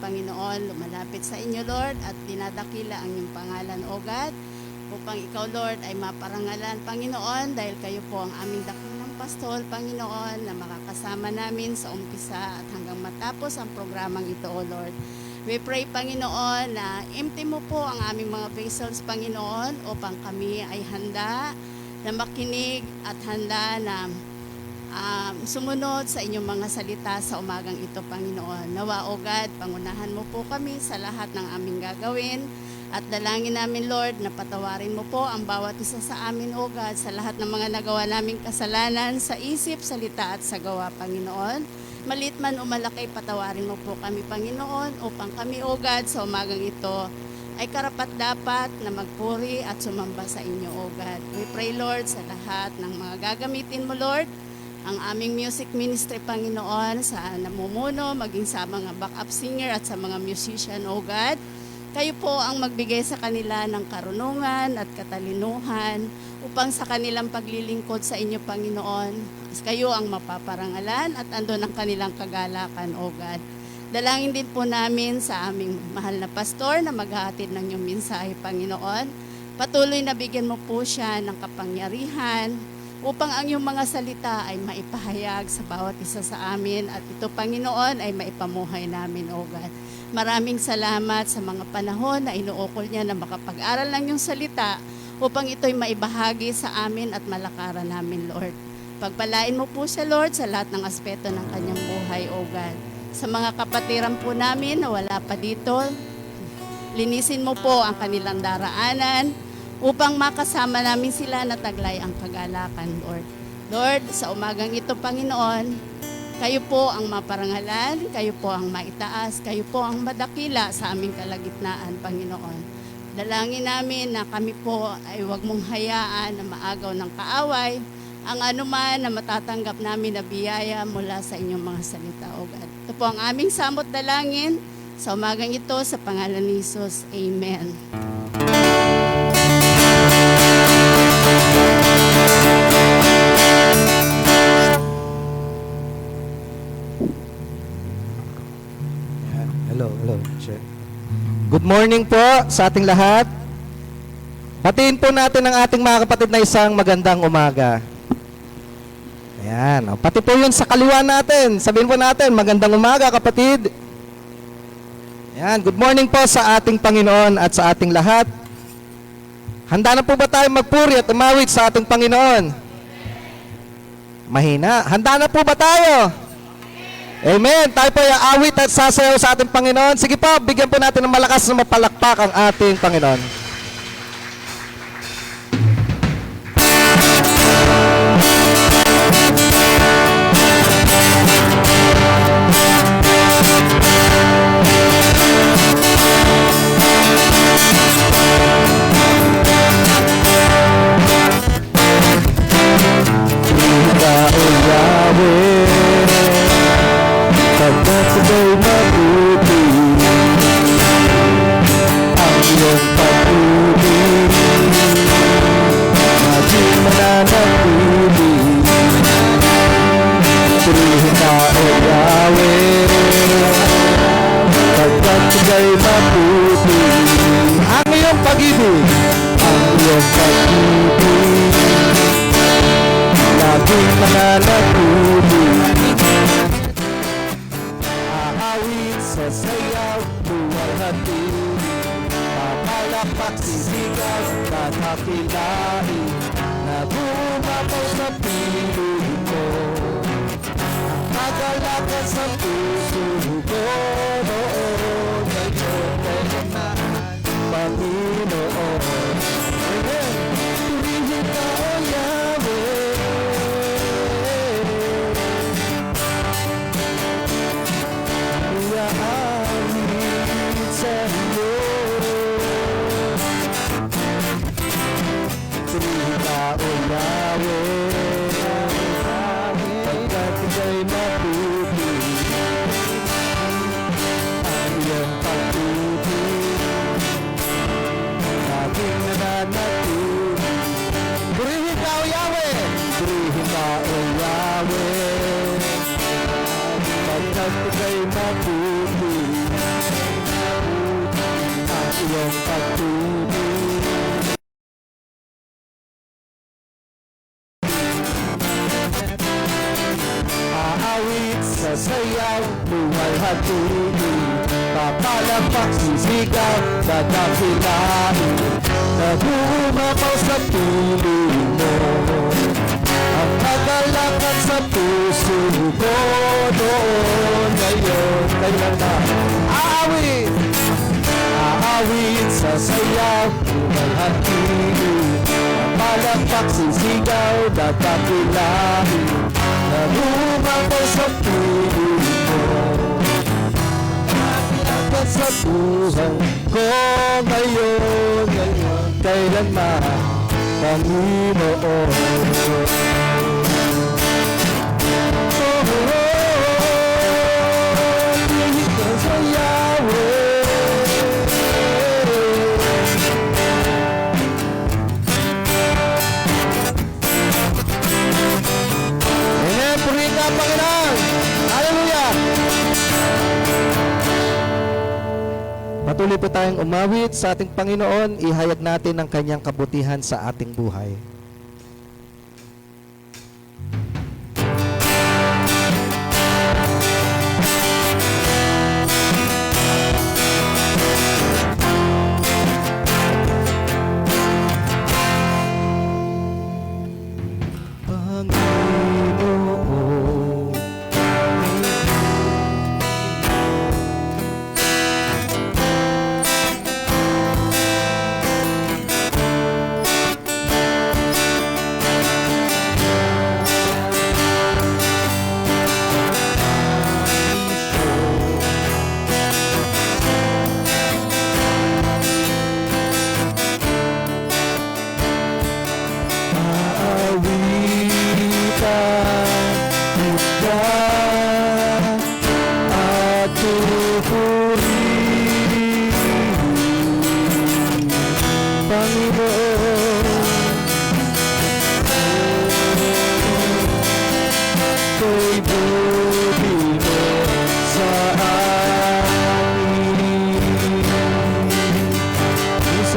Panginoon, lumalapit sa inyo, Lord, at dinadakila ang iyong pangalan, O God, upang ikaw, Lord, ay maparangalan, Panginoon, dahil kayo po ang aming dakilang pastol, Panginoon, na makakasama namin sa umpisa at hanggang matapos ang programang ito, O Lord. We pray, Panginoon, na empty mo po ang aming mga vessels, Panginoon, upang kami ay handa na makinig at handa na sumunod sa inyong mga salita sa umagang ito, Panginoon. Nawa, O God, pangunahan mo po kami sa lahat ng aming gagawin at dalangin namin, Lord, na patawarin mo po ang bawat isa sa amin, O God, sa lahat ng mga nagawa naming kasalanan sa isip, salita at sa gawa, Panginoon. Malit man o malaki, patawarin mo po kami, Panginoon, upang kami, O God, sa umagang ito ay karapat-dapat na magpuri at sumamba sa inyo, O God. We pray, Lord, sa lahat ng mga gagamitin mo, Lord, ang aming music ministry, Panginoon, sa namumuno, maging sa mga backup singer at sa mga musician, O God. Kayo po ang magbigay sa kanila ng karunungan at katalinuhan upang sa kanilang paglilingkod sa inyo, Panginoon, kayo ang mapaparangalan at andun ang kanilang kagalakan, O God. Dalangin din po namin sa aming mahal na pastor na maghahatid ng iyong mensahe, Panginoon. Patuloy na bigyan mo po siya ng kapangyarihan upang ang iyong mga salita ay maipahayag sa bawat isa sa amin at ito, Panginoon, ay maipamuhay namin, O God. Maraming salamat sa mga panahon na inuukol niya na makapag-aral ng iyong salita upang ito'y maibahagi sa amin at malakaran namin, Lord. Pagpalain mo po siya, Lord, sa lahat ng aspeto ng kanyang buhay, O God. Sa mga kapatiran po namin na wala pa dito, linisin mo po ang kanilang daraanan upang makasama namin sila na taglay ang kagalakan, Lord. Lord, sa umagang ito, Panginoon, kayo po ang maparangalan, kayo po ang maitaas, kayo po ang madakila sa aming kalagitnaan, Panginoon. Dalangin namin na kami po ay huwag mong hayaan na maagaw ng kaaway, ang anuman na matatanggap namin na biyaya mula sa inyong mga salita, O God. Ito po ang aming samot dalangin sa umagang ito sa pangalan ni Jesus. Amen. Hello. Good morning po sa ating lahat. Batiin po natin ang ating mga kapatid na isang magandang umaga. Ayan. Pati po yun sa kaliwa natin. Sabihin po natin, magandang umaga kapatid. Ayan. Good morning po sa ating Panginoon at sa ating lahat. Handa na po ba tayo magpuri at umawit sa ating Panginoon? Mahina. Handa na po ba tayo? Amen. Tayo po ay aawit at sasayaw sa ating Panginoon. Sige po, bigyan po natin ng malakas na mapalakpak ang ating Panginoon. palakpak, sisigaw, dadakilain, nagumapaw sa piling mo. Ang kagalakan sa puso ko noon, ngayon, kailanman. Aawit! Aawit sa sayaw, tunay at piling. Palakpak, sisigaw, dadakilain, nagumapaw sa piling mo. Nakilakan sa buhay ko ngayon, ngayon, kailanman, Panginoon. Pihit ka sa Yahweh. Amen. Purihin ka, Panginoon. Hallelujah. Patuloy po tayong umawit sa ating Panginoon. Ihayag natin ang kanyang kabutihan sa ating buhay.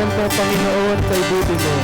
Panginoon, Panginoon, kay buti mo,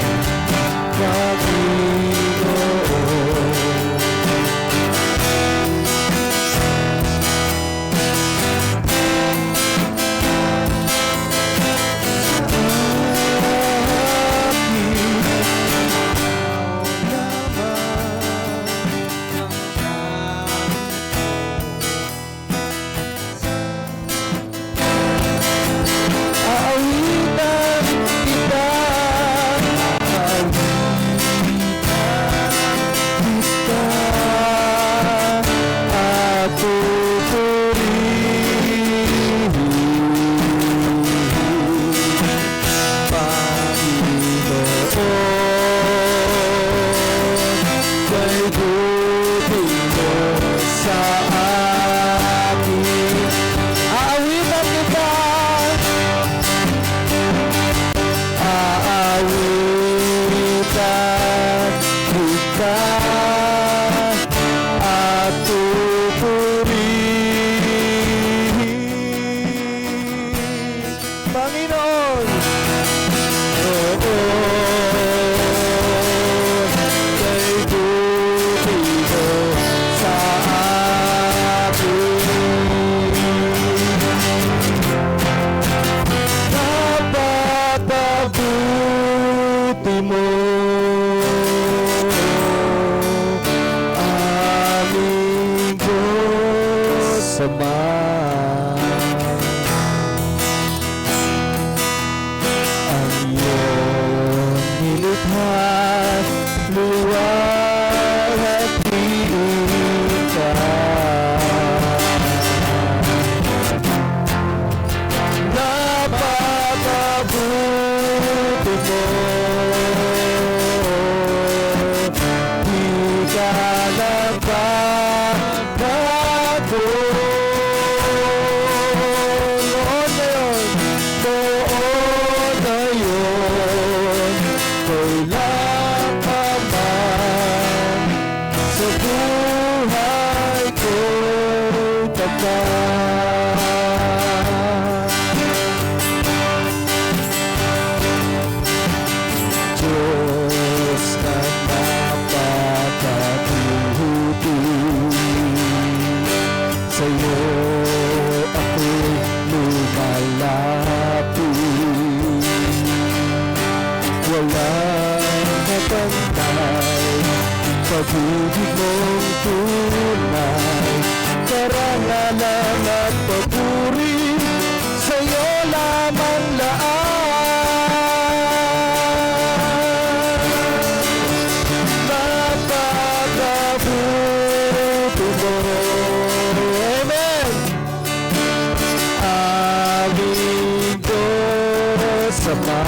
Sama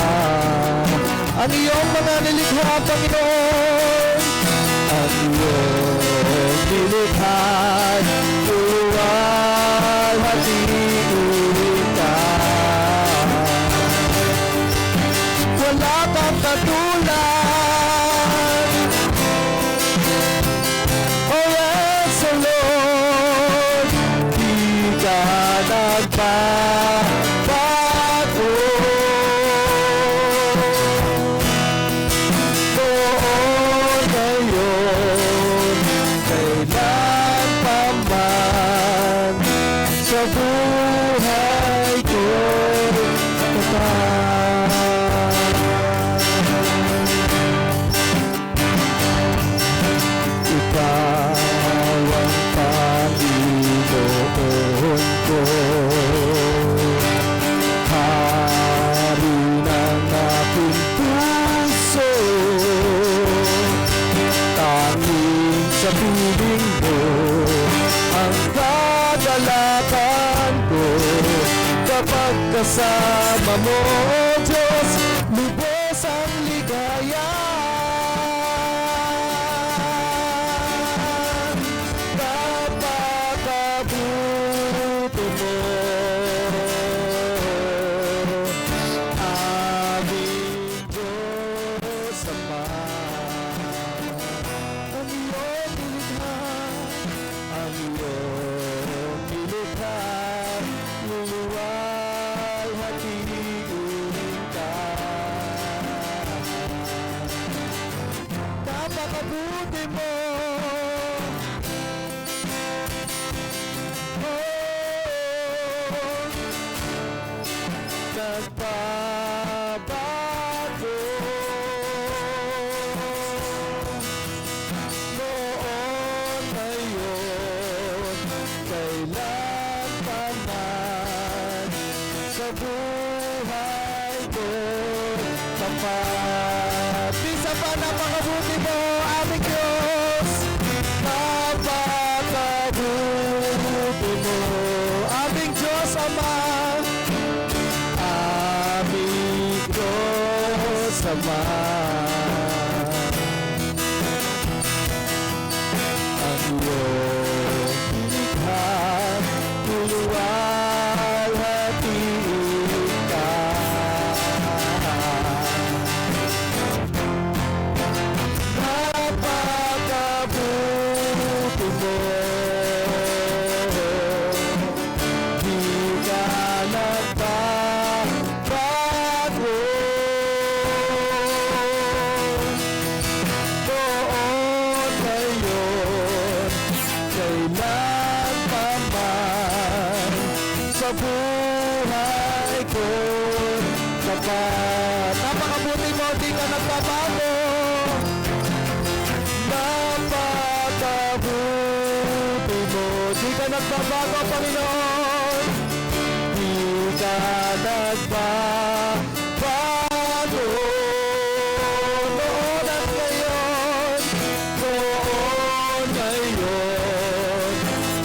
ang iyong mga nilikha, Panginoon. Ang iyong nilikha, luwalhatiin ka. Wala kang katulad. Oh yes, oh Lord, di ka nagbabago. Noon, ngayon, kailan pa man, sa buhay ko ikaw ang Panginoon ko, hari ng aking puso. Tanging sa piling mo ang kadalakan ko. Kapag kasama mo, Diyos, lubos ang ligaya. Napakabuti mo, aming Diyos Ama. Ang iyong nilikha, ang iyong nilikha, luluwalhatiin ka. Napakabuti mo, nagbabago. Noon, ngayon, kailan pa man, sa buhay ko tapat. Isa pa, napakabuti mo, aming Diyos. Napakabuti mo, aming Diyos Ama. Aming Diyos Ama. Ang iyong nilikha, luluwalhatiin ka. Napakabuti mo, di ka nagbabago. Noon, ngayon, kailan pa man, sa buhay ko tapat. Napakabuti mo, di ka nagbabago. Napakabuti mo, di ka nagbabago, Panginoon. Di ka nagbabago. Noon at ngayon,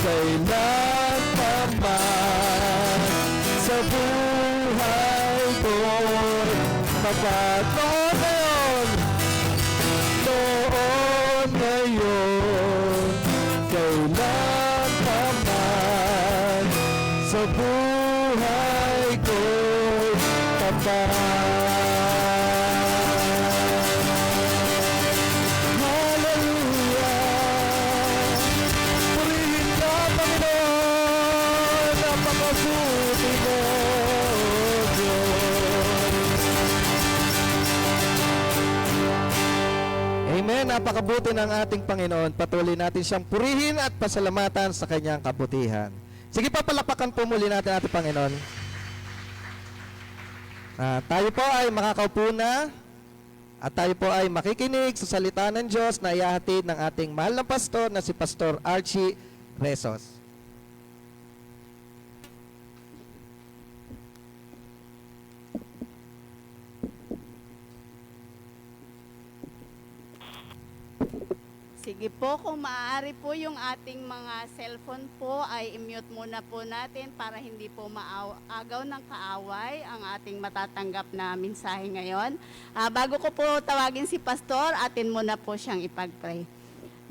kailan pa man, sa buhay ko tapat. Noon, ngayon, kailan pa man, sa buhay ko tapat. Hallelujah! Purihin ka, Panginoon, napakabuti mo, Diyos. Amen. Napakabuti ng ating Panginoon. Patuloy natin siyang purihin at pasalamatan sa kanyang kabutihan. Sige pa, palapakan po muli natin ating Panginoon. Tayo po ay makakaupo na at tayo po ay makikinig sa salita ng Diyos na ihahatid ng ating mahal na pastor na si Pastor Archie Rezos. Sige po, kung maaari po yung ating mga cellphone po ay i-mute muna po natin para hindi po maagaw ng kaaway ang ating matatanggap na mensahe ngayon. Bago ko po tawagin si Pastor, atin muna po siyang ipag-pray.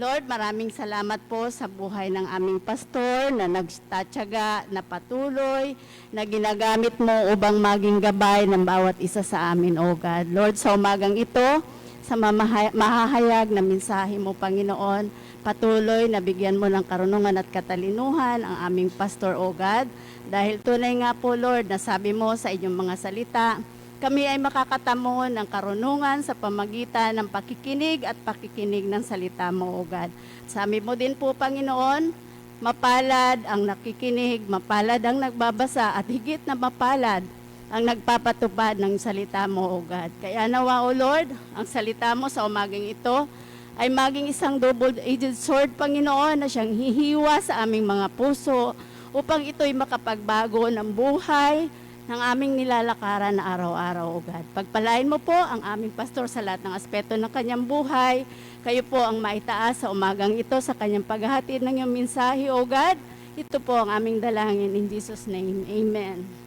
Lord, maraming salamat po sa buhay ng aming pastor na nagtatyaga, na patuloy, na ginagamit mo upang maging gabay ng bawat isa sa amin, O God. Lord, sa umagang ito, sa mahahayag na mensahe mo, Panginoon, patuloy na bigyan mo ng karunungan at katalinuhan ang aming pastor, O God. Dahil tunay nga po, Lord, na sabi mo sa inyong mga salita, kami ay makakatamo ng karunungan sa pamagitan ng pakikinig at pakikinig ng salita mo, O God. Sabi mo din po, Panginoon, mapalad ang nakikinig, mapalad ang nagbabasa, at higit na mapalad ang nagpapatupad ng salita mo, O God. Kaya nawa, O Lord, ang salita mo sa umagang ito ay maging isang double-edged sword, Panginoon, na siyang hihiwa sa aming mga puso upang ito'y makapagbago ng buhay ng aming nilalakaran na araw-araw, O God. Pagpalain mo po ang aming pastor sa lahat ng aspeto ng kanyang buhay. Kayo po ang maitaas sa umagang ito sa kanyang paghahatid ng iyong mensahe, O God. Ito po ang aming dalangin in Jesus' name. Amen.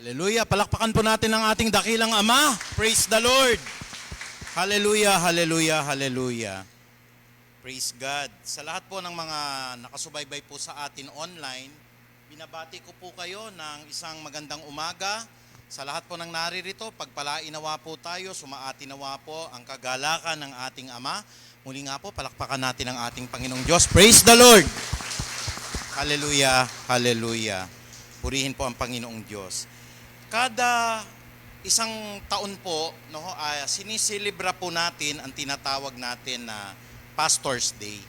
Hallelujah. Palakpakan po natin ang ating dakilang Ama. Praise the Lord. Hallelujah, hallelujah, hallelujah. Praise God. Sa lahat po ng mga nakasubaybay po sa atin online, binabati ko po kayo ng isang magandang umaga. Sa lahat po ng naririto, pagpalainawa po tayo, sumaatinawa po ang kagalakan ng ating Ama. Muli nga po, palakpakan natin ang ating Panginoong Diyos. Praise the Lord. Hallelujah, hallelujah. Purihin po ang Panginoong Diyos. Kada isang taon po, siniselebra po natin ang tinatawag natin na Pastor's Day.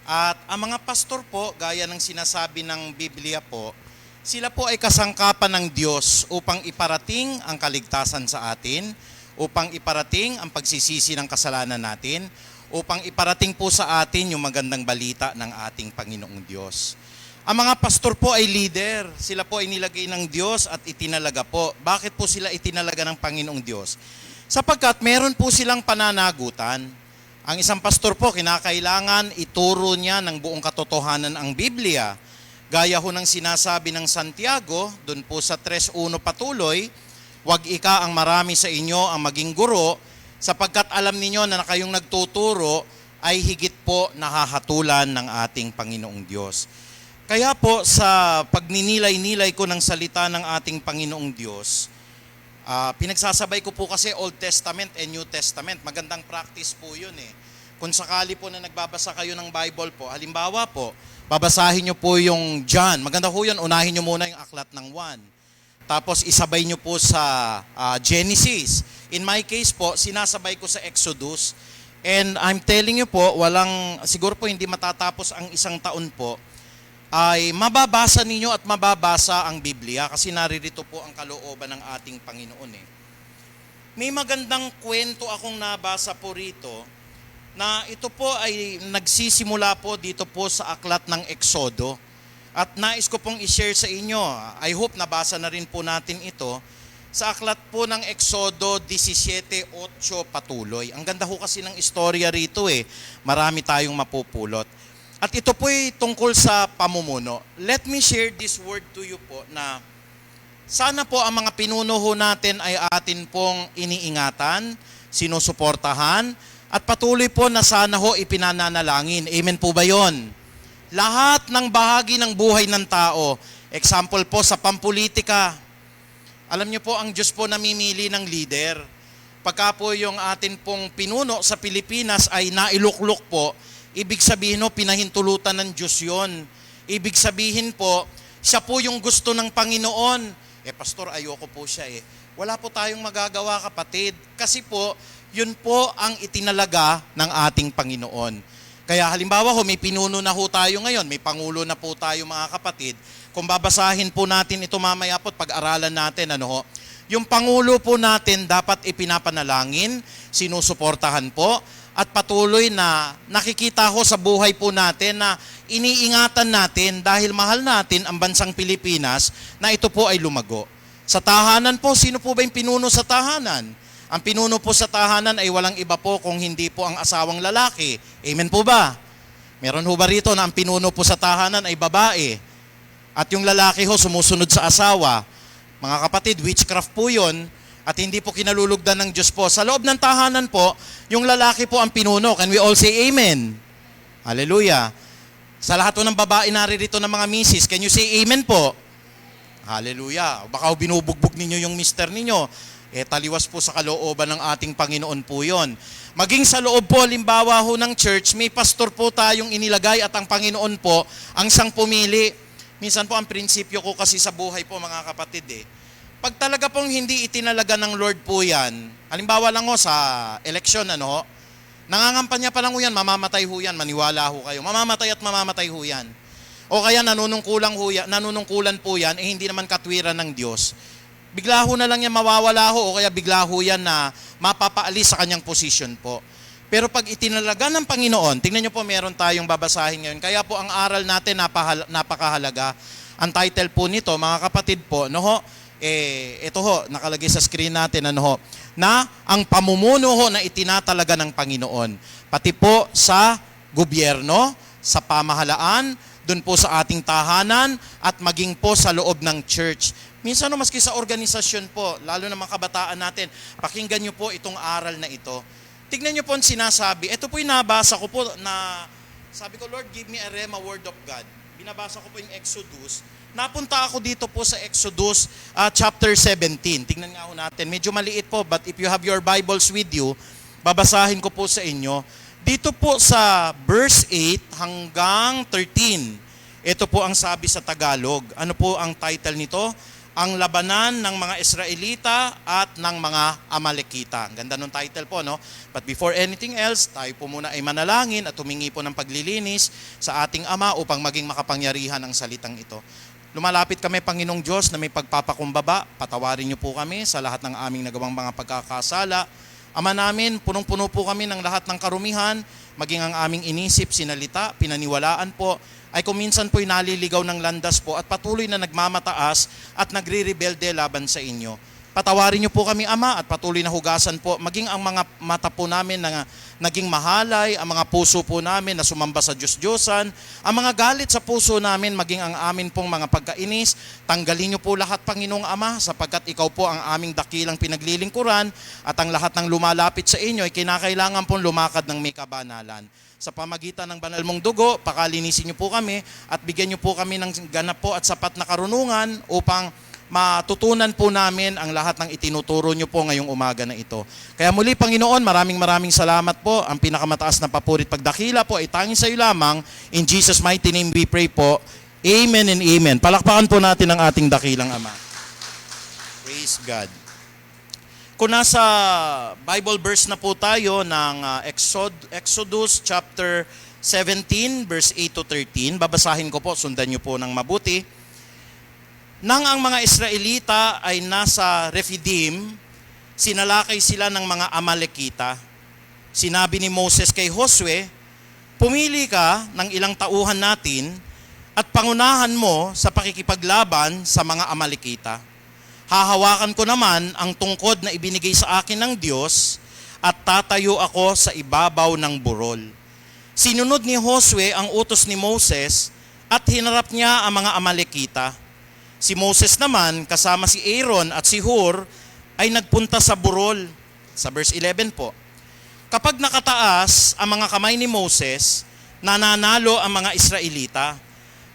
At ang mga pastor po, gaya ng sinasabi ng Biblia po, sila po ay kasangkapan ng Diyos upang iparating ang kaligtasan sa atin, upang iparating ang pagsisisi ng kasalanan natin, upang iparating po sa atin yung magandang balita ng ating Panginoong Diyos. Ang mga pastor po ay leader. Sila po ay nilagay ng Diyos at itinalaga po. Bakit po sila itinalaga ng Panginoong Diyos? Sapagkat meron po silang pananagutan. Ang isang pastor po, kinakailangan ituro niya ng buong katotohanan ang Biblia. Gaya ho ng sinasabi ng Santiago, dun po sa 3:1 patuloy, "Huwag ika ang marami sa inyo ang maging guro, sapagkat alam ninyo na kayong nagtuturo ay higit po nahahatulan ng ating Panginoong Diyos." Kaya po sa pagninilay-nilay ko ng salita ng ating Panginoong Diyos, pinagsasabay ko po kasi Old Testament and New Testament. Magandang practice po yun eh. Kung sakali po na nagbabasa kayo ng Bible po, halimbawa po, babasahin nyo po yung John. Maganda po yun, unahin nyo muna yung aklat ng 1. Tapos isabay nyo po sa Genesis. In my case po, sinasabay ko sa Exodus. And I'm telling you po, siguro po hindi matatapos ang isang taon po, ay mababasa ninyo at mababasa ang Biblia kasi naririto po ang kalooban ng ating Panginoon eh. May magandang kwento akong nabasa po rito na ito po ay nagsisimula po dito po sa aklat ng Exodo. At nais ko pong i-share sa inyo, I hope nabasa na rin po natin ito, sa aklat po ng Exodo 17:8 patuloy. Ang ganda ho kasi ng istorya rito eh, marami tayong mapupulot. At ito po ay tungkol sa pamumuno. Let me share this word to you po na sana po ang mga pinuno ho natin ay atin pong iniingatan, sinusuportahan, at patuloy po na sana ho ipinananalangin. Amen po ba yon? Lahat ng bahagi ng buhay ng tao, example po sa pampolitika, alam niyo po ang Diyos po namimili ng leader. Pagka po yung atin pong pinuno sa Pilipinas ay nailuklok po, ibig sabihin po, pinahintulutan ng Diyos yun. Ibig sabihin po, siya po yung gusto ng Panginoon. Pastor, ayoko po siya eh. Wala po tayong magagawa, kapatid. Kasi po, yun po ang itinalaga ng ating Panginoon. Kaya halimbawa may pinuno na ho tayo ngayon, may pangulo na po tayo mga kapatid. Kung babasahin po natin ito mamaya po, pag-aralan natin, yung pangulo po natin dapat ipinapanalangin, sinusuportahan po, at patuloy na nakikita ko sa buhay po natin na iniingatan natin dahil mahal natin ang bansang Pilipinas na ito po ay lumago. Sa tahanan po, sino po ba yung pinuno sa tahanan? Ang pinuno po sa tahanan ay walang iba po kung hindi po ang asawang lalaki. Amen po ba? Meron ho ba rito na ang pinuno po sa tahanan ay babae? At yung lalaki ho sumusunod sa asawa. Mga kapatid, witchcraft po yun at hindi po kinalulugdan ng Diyos po. Sa loob ng tahanan po, yung lalaki po ang pinuno. Can we all say amen? Hallelujah. Sa lahat po ng babae naririto ng mga misis, can you say amen po? Hallelujah. Baka binubugbog ninyo yung mister ninyo. Taliwas po sa kalooban ng ating Panginoon po yon. Maging sa loob po, limbawa ho ng church, may pastor po tayong inilagay at ang Panginoon po ang siyang pumili. Minsan po ang prinsipyo ko kasi sa buhay po mga kapatid pag talaga pong hindi itinalaga ng Lord po yan, halimbawa lang ho sa eleksyon nangangampanya pa lang ho yan, mamamatay ho yan, maniwala ho kayo, mamamatay at mamamatay ho yan. O kaya nanunungkulan po yan, hindi naman katwiran ng Diyos. Bigla ho na lang yan mawawala ho o kaya bigla ho yan na mapapaalis sa kanyang posisyon po. Pero pag itinalaga ng Panginoon, tingnan nyo po meron tayong babasahin ngayon. Kaya po ang aral natin napakahalaga. Ang title po nito, mga kapatid po, ito ho, nakalagay sa screen natin, na ang pamumuno ho na itinatalaga ng Panginoon. Pati po sa gobyerno, sa pamahalaan, dun po sa ating tahanan, at maging po sa loob ng church. Minsan maski sa organisasyon po, lalo na mga kabataan natin, pakinggan nyo po itong aral na ito. Tignan nyo po ang sinasabi. Ito po yung nabasa ko po na sabi ko, Lord, give me a rhema word of God. Binabasa ko po yung Exodus. Napunta ako dito po sa Exodus chapter 17. Tingnan nga ho natin. Medyo maliit po, but if you have your Bibles with you, babasahin ko po sa inyo. Dito po sa verse 8 hanggang 13. Ito po ang sabi sa Tagalog. Ano po ang title nito? Ang labanan ng mga Israelita at ng mga Amalekita. Ang ganda ng title po, no? But before anything else, tayo po muna ay manalangin at humingi po ng paglilinis sa ating Ama upang maging makapangyarihan ang salitang ito. Lumalapit kami, Panginoong Diyos, na may pagpapakumbaba. Patawarin niyo po kami sa lahat ng aming nagawang mga pagkakasala. Ama namin, punong-puno po kami ng lahat ng karumihan, maging ang aming inisip, sinalita, pinaniwalaan po, ay kung minsan po'y naliligaw ng landas po at patuloy na nagmamataas at nagre-rebelde laban sa inyo. Patawarin niyo po kami, Ama, at patuloy na hugasan po, maging ang mga mata po namin na naging mahalay, ang mga puso po namin na sumamba sa Diyos-Diyosan, ang mga galit sa puso namin, maging ang amin pong mga pagkainis, tanggalin niyo po lahat, Panginoong Ama, sapagkat ikaw po ang aming dakilang pinaglilingkuran at ang lahat ng lumalapit sa inyo ay kinakailangan pong lumakad ng may kabanalan. Sa pamagitan ng banal mong dugo, pakalinisin niyo po kami at bigyan niyo po kami ng ganap po at sapat na karunungan upang matutunan po namin ang lahat ng itinuturo niyo po ngayong umaga na ito. Kaya muli, Panginoon, maraming salamat po. Ang pinakamataas na papurit pagdakila po ay tanging sa iyo lamang. In Jesus' mighty name we pray po. Amen and amen. Palakpakan po natin ang ating dakilang Ama. Praise God. Kung nasa Bible verse na po tayo ng Exodus chapter 17 verse 8 to 13, babasahin ko po, sundan niyo po ng mabuti. Nang ang mga Israelita ay nasa Rephidim, sinalakay sila ng mga Amalekita. Sinabi ni Moses kay Josue, pumili ka ng ilang tauhan natin at pangunahan mo sa pakikipaglaban sa mga Amalekita. Hahawakan ko naman ang tungkod na ibinigay sa akin ng Diyos at tatayo ako sa ibabaw ng burol. Sinunod ni Josue ang utos ni Moses at hinarap niya ang mga Amalekita. Si Moses naman kasama si Aaron at si Hur ay nagpunta sa burol. Sa verse 11 po. Kapag nakataas ang mga kamay ni Moses, nananalo ang mga Israelita.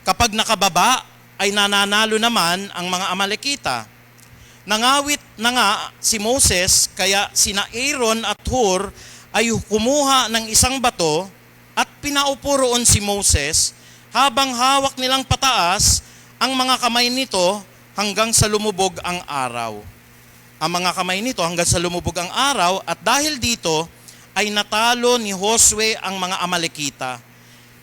Kapag nakababa ay nananalo naman ang mga Amalekita. Nangawit na nga si Moses, kaya sina Aaron at Hur ay kumuha ng isang bato at pinaupo roon si Moses habang hawak nilang pataas ang mga kamay nito hanggang sa lumubog ang araw. Ang mga kamay nito hanggang sa lumubog ang araw at dahil dito ay natalo ni Josue ang mga Amalekita.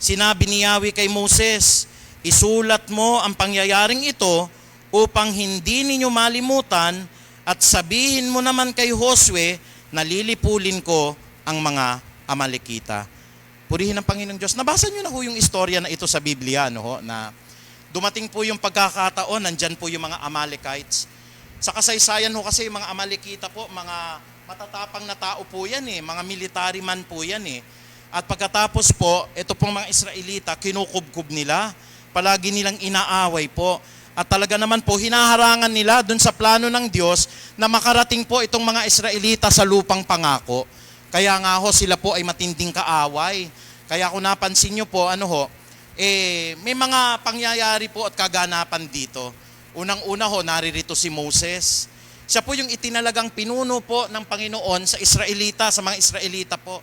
Sinabi ni Yahweh kay Moses, isulat mo ang pangyayaring ito upang hindi ninyo malimutan at sabihin mo naman kay Josue na lilipulin ko ang mga Amalekita. Purihin ang Panginoong Diyos. Nabasa nyo na ho yung istorya na ito sa Biblia, no, ho, na dumating po yung pagkakataon, nandyan po yung mga Amalekites. Sa kasaysayan ho kasi yung mga Amalekita po, mga matatapang na tao po yan eh, mga military man po yan eh. At pagkatapos po, ito pong mga Israelita, kinukubkub nila, palagi nilang inaaway po. At talaga naman po, hinaharangan nila dun sa plano ng Diyos na makarating po itong mga Israelita sa lupang pangako. Kaya nga ho, sila po ay matinding kaaway. Kaya kung napansin nyo po, may mga pangyayari po at kaganapan dito. Unang-una ho, naririto si Moses. Siya po yung itinalagang pinuno po ng Panginoon sa Israelita, sa mga Israelita po.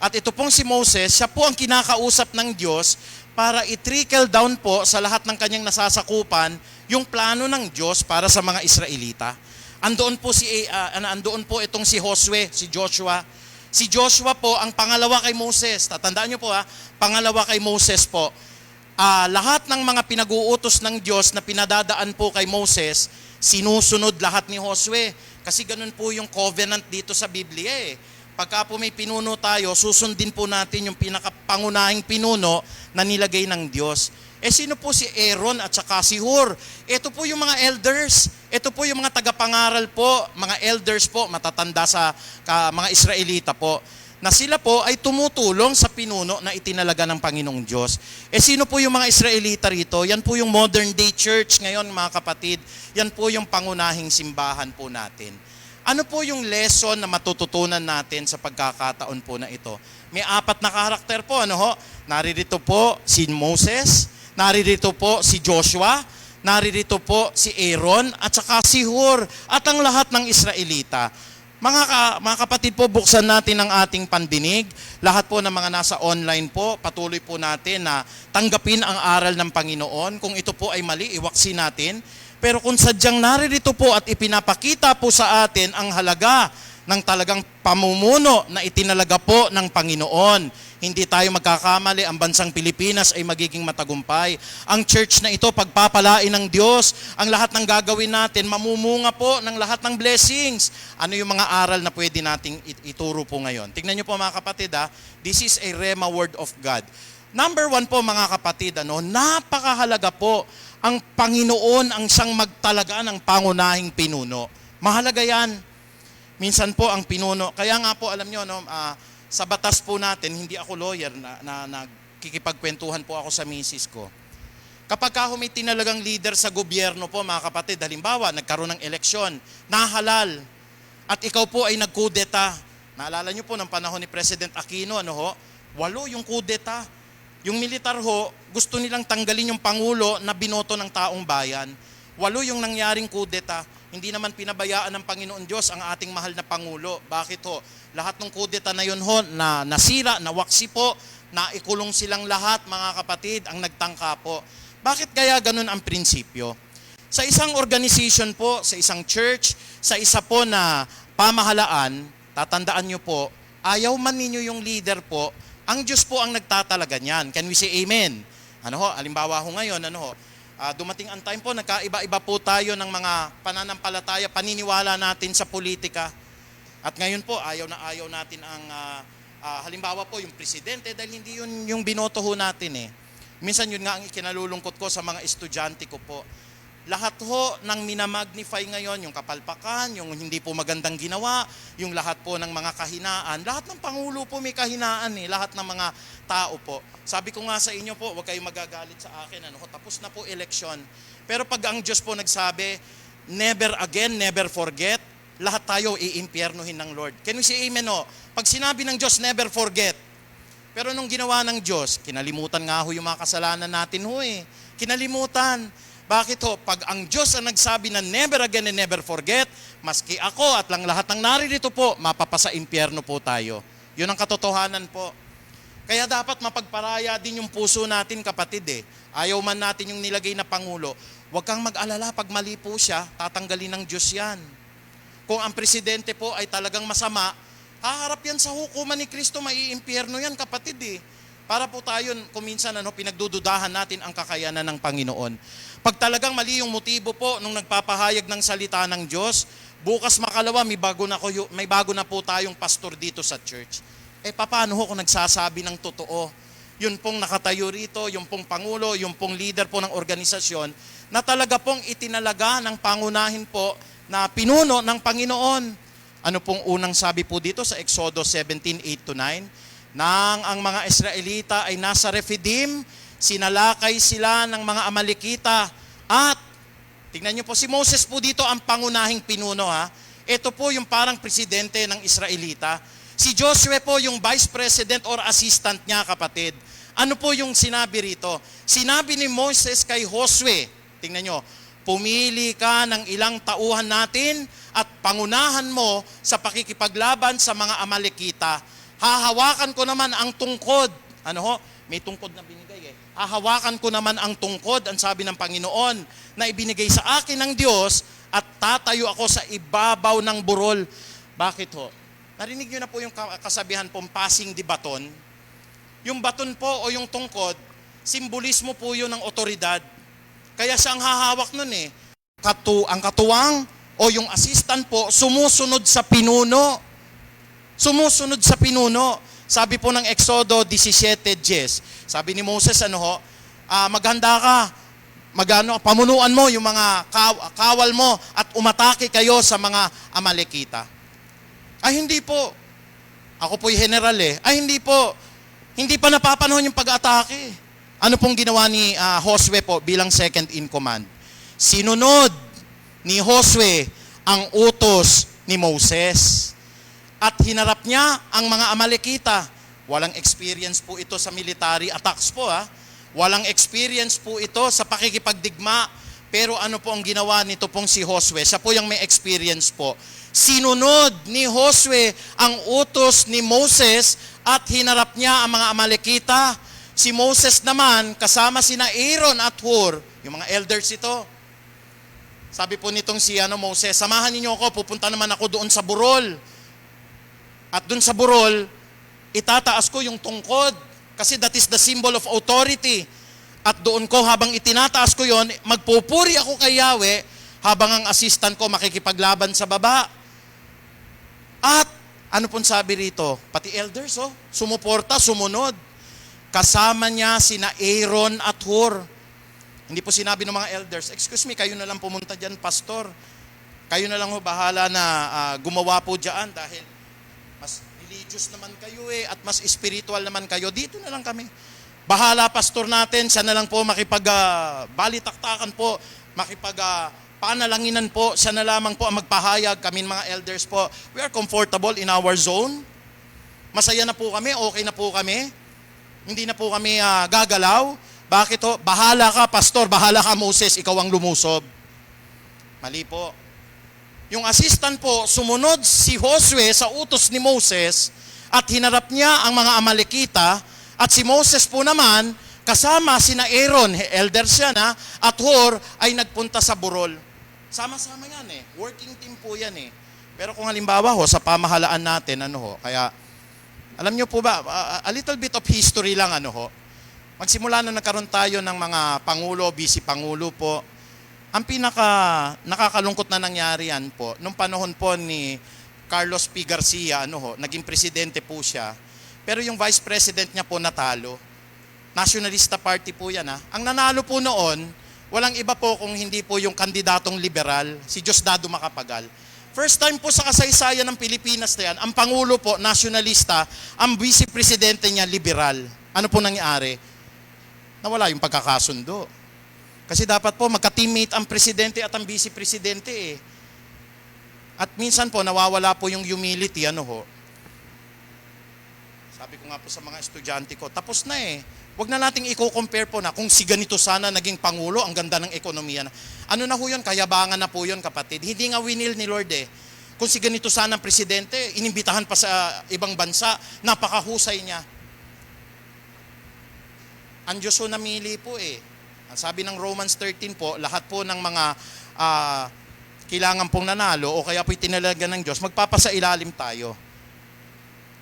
At ito pong si Moses, siya po ang kinakausap ng Diyos para i-trickle down po sa lahat ng kanyang nasasakupan yung plano ng Diyos para sa mga Israelita. Andoon po itong si Josue, si Joshua. Si Joshua po ang pangalawa kay Moses. Tatandaan niyo po pangalawa kay Moses po. Lahat ng mga pinag-uutos ng Diyos na pinadadaan po kay Moses, sinusunod lahat ni Josue. Kasi ganun po yung covenant dito sa Biblia eh. Pagka po may pinuno tayo, susundin po natin yung pinakapangunahing pinuno na nilagay ng Diyos. Sino po si Aaron at saka si Hur? Ito po yung mga elders. Ito po yung mga tagapangaral po, mga elders po, matatanda sa mga Israelita po, na sila po ay tumutulong sa pinuno na itinalaga ng Panginoong Diyos. Sino po yung mga Israelita rito? Yan po yung modern day church ngayon, mga kapatid. Yan po yung pangunahing simbahan po natin. Ano po yung lesson na matututunan natin sa pagkakataon po na ito? May 4 na karakter po. Naririto po si Moses, naririto po si Joshua, naririto po si Aaron, at saka si Hur, at ang lahat ng Israelita. Mga kapatid po, buksan natin ang ating pandinig. Lahat po ng mga nasa online po, patuloy po natin na tanggapin ang aral ng Panginoon. Kung ito po ay mali, iwaksi natin. Pero kung sadyang naririto po at ipinapakita po sa atin ang halaga ng talagang pamumuno na itinalaga po ng Panginoon, hindi tayo magkakamali, ang bansang Pilipinas ay magiging matagumpay. Ang church na ito, pagpapalain ng Diyos, ang lahat ng gagawin natin, mamumunga po ng lahat ng blessings. Ano yung mga aral na pwede nating ituro po ngayon? Tignan nyo po mga kapatid, this is a Rhema word of God. Number 1 po mga kapatid, napakahalaga po ang Panginoon ang siyang magtalaga ng pangunahing pinuno. Mahalaga yan. Minsan po ang pinuno, kaya nga po alam nyo, sa batas po natin, hindi ako lawyer, na nagkikipagkwentuhan po ako sa misis ko. Kapag may tinalagang leader sa gobyerno po mga kapatid, halimbawa nagkaroon ng eleksyon, nahalal, at ikaw po ay nagkudeta. Naalala nyo po ng panahon ni President Aquino, 8 yung kudeta. Yung militar gusto nilang tanggalin yung Pangulo na binoto ng taong bayan. 8 yung nangyaring kudeta. Hindi naman pinabayaan ng Panginoon Diyos ang ating mahal na Pangulo. Bakit Lahat ng kudeta na yun na nasira, nawaksi po, na ikulong silang lahat mga kapatid, ang nagtangka po. Bakit kaya ganun ang prinsipyo? Sa isang organization po, sa isang church, sa isa po na pamahalaan, tatandaan nyo po, ayaw man ninyo yung leader po, ang Diyos po ang nagtatalaga niyan. Can we say amen? Halimbawa ngayon, dumating ang time po, nagkaiba-iba po tayo ng mga pananampalataya, paniniwala natin sa politika. At ngayon po, ayaw natin ang, halimbawa po, yung presidente, dahil hindi yun yung binoto natin Minsan yun nga ang ikinalulungkot ko sa mga estudyante ko po. Lahat ng minamagnify ngayon, yung kapalpakan, yung hindi po magandang ginawa, yung lahat po ng mga kahinaan, lahat ng Pangulo po may kahinaan lahat ng mga tao po. Sabi ko nga sa inyo po, huwag kayong magagalit sa akin, tapos na po eleksyon. Pero pag ang Diyos po nagsabi, never again, never forget, lahat tayo iimpyernuhin ng Lord. Can we say amen Pag sinabi ng Diyos, never forget. Pero nung ginawa ng Diyos, kinalimutan nga yung mga kasalanan natin Kinalimutan. Bakit Pag ang Diyos ang nagsabi na never again and never forget, maski ako at lang lahat ng naririto po, mapapasa impyerno po tayo. Yun ang katotohanan po. Kaya dapat mapagparaya din yung puso natin kapatid Ayaw man natin yung nilagay na Pangulo. Huwag kang mag-alala, pag mali po siya, tatanggalin ng Diyos yan. Kung ang presidente po ay talagang masama, haharap yan sa hukuman ni Kristo, maiimpyerno yan kapatid Para po tayo, kung minsan pinagdududahan natin ang kakayanan ng Panginoon. Pag talagang mali yung motibo po nung nagpapahayag ng salita ng Diyos, bukas makalawa may bago na po tayong pastor dito sa church. Paano ho kung nagsasabi ng totoo? Yun pong nakatayo rito, yung pong pangulo, yung pong leader po ng organisasyon, na talaga pong itinalaga ng pangunahin po na pinuno ng Panginoon. Ano pong unang sabi po dito sa Exodus 17:8-9? Nang ang mga Israelita ay nasa Rephidim, sinalakay sila ng mga Amalekita. At, tingnan niyo po, si Moses po dito ang pangunahing pinuno ha. Ito po yung parang presidente ng Israelita. Si Joshua po yung vice president or assistant niya, kapatid. Ano po yung sinabi rito? Sinabi ni Moses kay Josue, tingnan nyo, pumili ka ng ilang tauhan natin at pangunahan mo sa pakikipaglaban sa mga Amalekita. Hahawakan ko naman ang tungkod. Ano ho? May tungkod na binigay eh. Hahawakan ko naman ang tungkod, ang sabi ng Panginoon, na ibinigay sa akin ng Diyos at tatayo ako sa ibabaw ng burol. Bakit ho? Narinig nyo na po yung kasabihan pong passing the baton. Yung baton po o yung tungkod, simbolismo po yun ng otoridad. Kaya siya ang hahawak nun eh. Ang katuwang o yung assistant po, sumusunod sa pinuno. Sumusunod sa pinuno. Sabi po ng Exodo 17:10, sabi ni Moses, maghanda ka, pamunuan mo yung mga kawal mo at umatake kayo sa mga Amalekita. Ay hindi po. Ako po'y general eh. Ay hindi po. Hindi pa napapanahon yung pag-atake. Ano pong ginawa ni Josue po bilang second in command? Sinunod ni Josue ang utos ni Moses. At hinarap niya ang mga Amalekita. Walang experience po ito sa military attacks po ha. Walang experience po ito sa pakikipagdigma. Pero ano po ang ginawa nito pong si Josue? Siya po yung may experience po. Sinunod ni Josue ang utos ni Moses at hinarap niya ang mga Amalekita. Si Moses naman, kasama sina Aaron at Hur, yung mga elders ito. Sabi po nitong si Moses, samahan niyo ako, pupunta naman ako doon sa burol. At doon sa burol, itataas ko yung tungkod. Kasi that is the symbol of authority. At doon ko, habang itinataas ko yon, magpupuri ako kay Yahweh, habang ang assistant ko makikipaglaban sa baba. At ano pong sabi rito? Pati elders, sumuporta, sumunod. Kasama niya sina Aaron at Hur. Hindi po sinabi ng mga elders, excuse me, kayo na lang pumunta dyan, pastor. Kayo na lang bahala na gumawa po dyan dahil mas religious naman kayo at mas spiritual naman kayo. Dito na lang kami. Bahala pastor natin, siya na lang po balitaktakan po, panalanginan po, siya na lamang po ang magpahayag, kami mga elders po. We are comfortable in our zone. Masaya na po kami, okay na po kami. Hindi na po kami gagalaw. Bakit ho? Bahala ka pastor, bahala ka Moses, ikaw ang lumusob. Mali po. Yung assistant po, sumunod si Josue sa utos ni Moses at hinarap niya ang mga Amalekita at si Moses po naman, kasama sina Aaron, elder siya na, at Hur ay nagpunta sa burol. Sama-sama yan working team po yan Pero kung halimbawa sa pamahalaan natin, kaya, alam niyo po ba, a little bit of history lang, magsimula na nagkaroon tayo ng mga pangulo, vice-pangulo po, ang nakakalungkot na nangyari yan po, nung panahon po ni Carlos P. Garcia, naging presidente po siya, pero yung vice president niya po natalo. Nationalista Party po yan Ang nanalo po noon, walang iba po kung hindi po yung kandidatong liberal, si Diosdado Macapagal. First time po sa kasaysayan ng Pilipinas na yan, ang Pangulo po, nationalista, ang vice presidente niya, liberal. Ano po nangyari? Nawala yung pagkakasundo. Kasi dapat po magka-teammate ang presidente at ang vice presidente At minsan po nawawala po yung humility, Sabi ko nga po sa mga estudyante ko, tapos na Huwag na nating i-compare po na kung si ganito sana naging Pangulo, ang ganda ng ekonomiya na. Ano na ho yun? Kayabangan na po yun, kapatid. Hindi nga winil ni Lord Kung si ganito sana ang presidente, inimbitahan pa sa ibang bansa, napakahusay niya. Ang Diyos ho namili po Ang sabi ng Romans 13 po, lahat po ng mga kailangan pong nanalo o kaya po itinalaga ng Diyos, magpapasailalim tayo.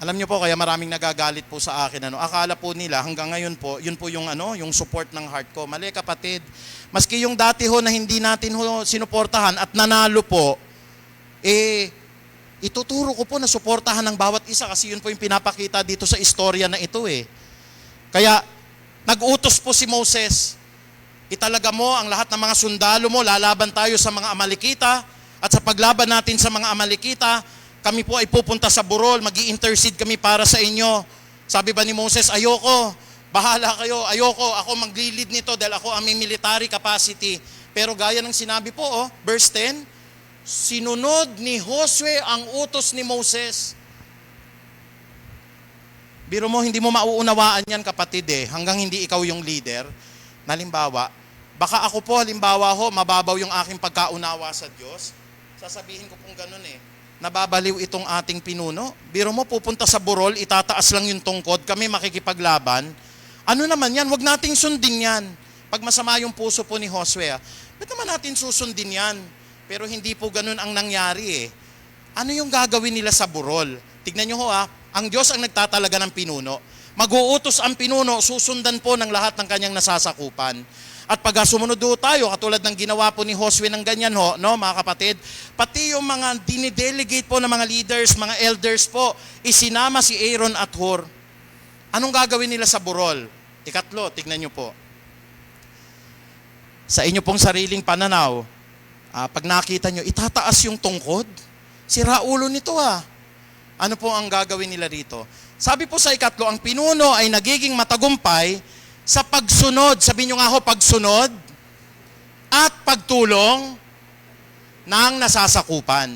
Alam niyo po, kaya maraming nagagalit po sa akin. Akala po nila hanggang ngayon po, yun po yung, yung support ng heart ko. Mali kapatid. Maski yung dati ho na hindi natin ho sinuportahan at nanalo po, ituturo ko po na suportahan ng bawat isa kasi yun po yung pinapakita dito sa istorya na ito eh. Kaya, nag-utos po si Moses, italaga mo ang lahat ng mga sundalo mo, lalaban tayo sa mga Amalekita, at sa paglaban natin sa mga Amalekita, kami po ay pupunta sa burol, mag-i-intercede kami para sa inyo. Sabi ba ni Moses, ayoko, bahala kayo, ayoko, ako mag-lead nito dahil ako ang may military capacity. Pero gaya ng sinabi po, verse 10, sinunod ni Josue ang utos ni Moses. Biro mo, hindi mo mauunawaan yan kapatid hanggang hindi ikaw yung leader. Halimbawa, baka ako po halimbawa mababaw yung aking pagkaunawa sa Diyos. Sasabihin ko pong ganun nababaliw itong ating pinuno. Biro mo, pupunta sa burol, itataas lang yung tungkod, kami makikipaglaban. Ano naman yan? Huwag nating sundin yan. Pag masama yung puso po ni Josue, ba't naman natin susundin yan? Pero hindi po ganun ang nangyari Ano yung gagawin nila sa burol? Tignan nyo ang Diyos ang nagtatalaga ng pinuno. Mag-uutos ang pinuno, susundan po ng lahat ng kanyang nasasakupan. At pag sumunod tayo, katulad ng ginawa po ni Josue ng ganyan mga kapatid, pati yung mga dinidelegate po ng mga leaders, mga elders po, isinama si Aaron at Hur. Anong gagawin nila sa burol? Ikatlo, tignan nyo po. Sa inyo pong sariling pananaw, pag nakita nyo, itataas yung tungkod. Sira ulo nito Ano po ang gagawin nila rito? Sabi po sa ikatlo, ang pinuno ay nagiging matagumpay sa pagsunod, sabi nyo nga pagsunod at pagtulong ng nasasakupan.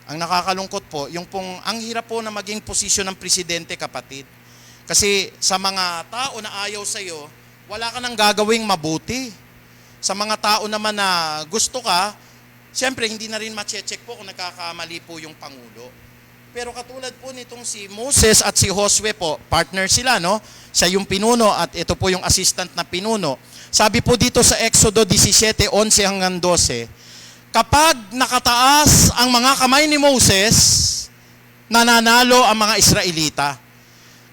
Ang nakakalungkot po, ang hirap po na maging posisyon ng presidente, kapatid. Kasi sa mga tao na ayaw sa'yo, wala ka nang gagawing mabuti. Sa mga tao naman na gusto ka, siyempre hindi na rin ma-check po kung nagkakamali po yung Pangulo. Pero katulad po nitong si Moses at si Josue po, partner sila, Siya yung pinuno at ito po yung assistant na pinuno. Sabi po dito sa Exodo 17:11 hanggang 12, kapag nakataas ang mga kamay ni Moses, nananalo ang mga Israelita.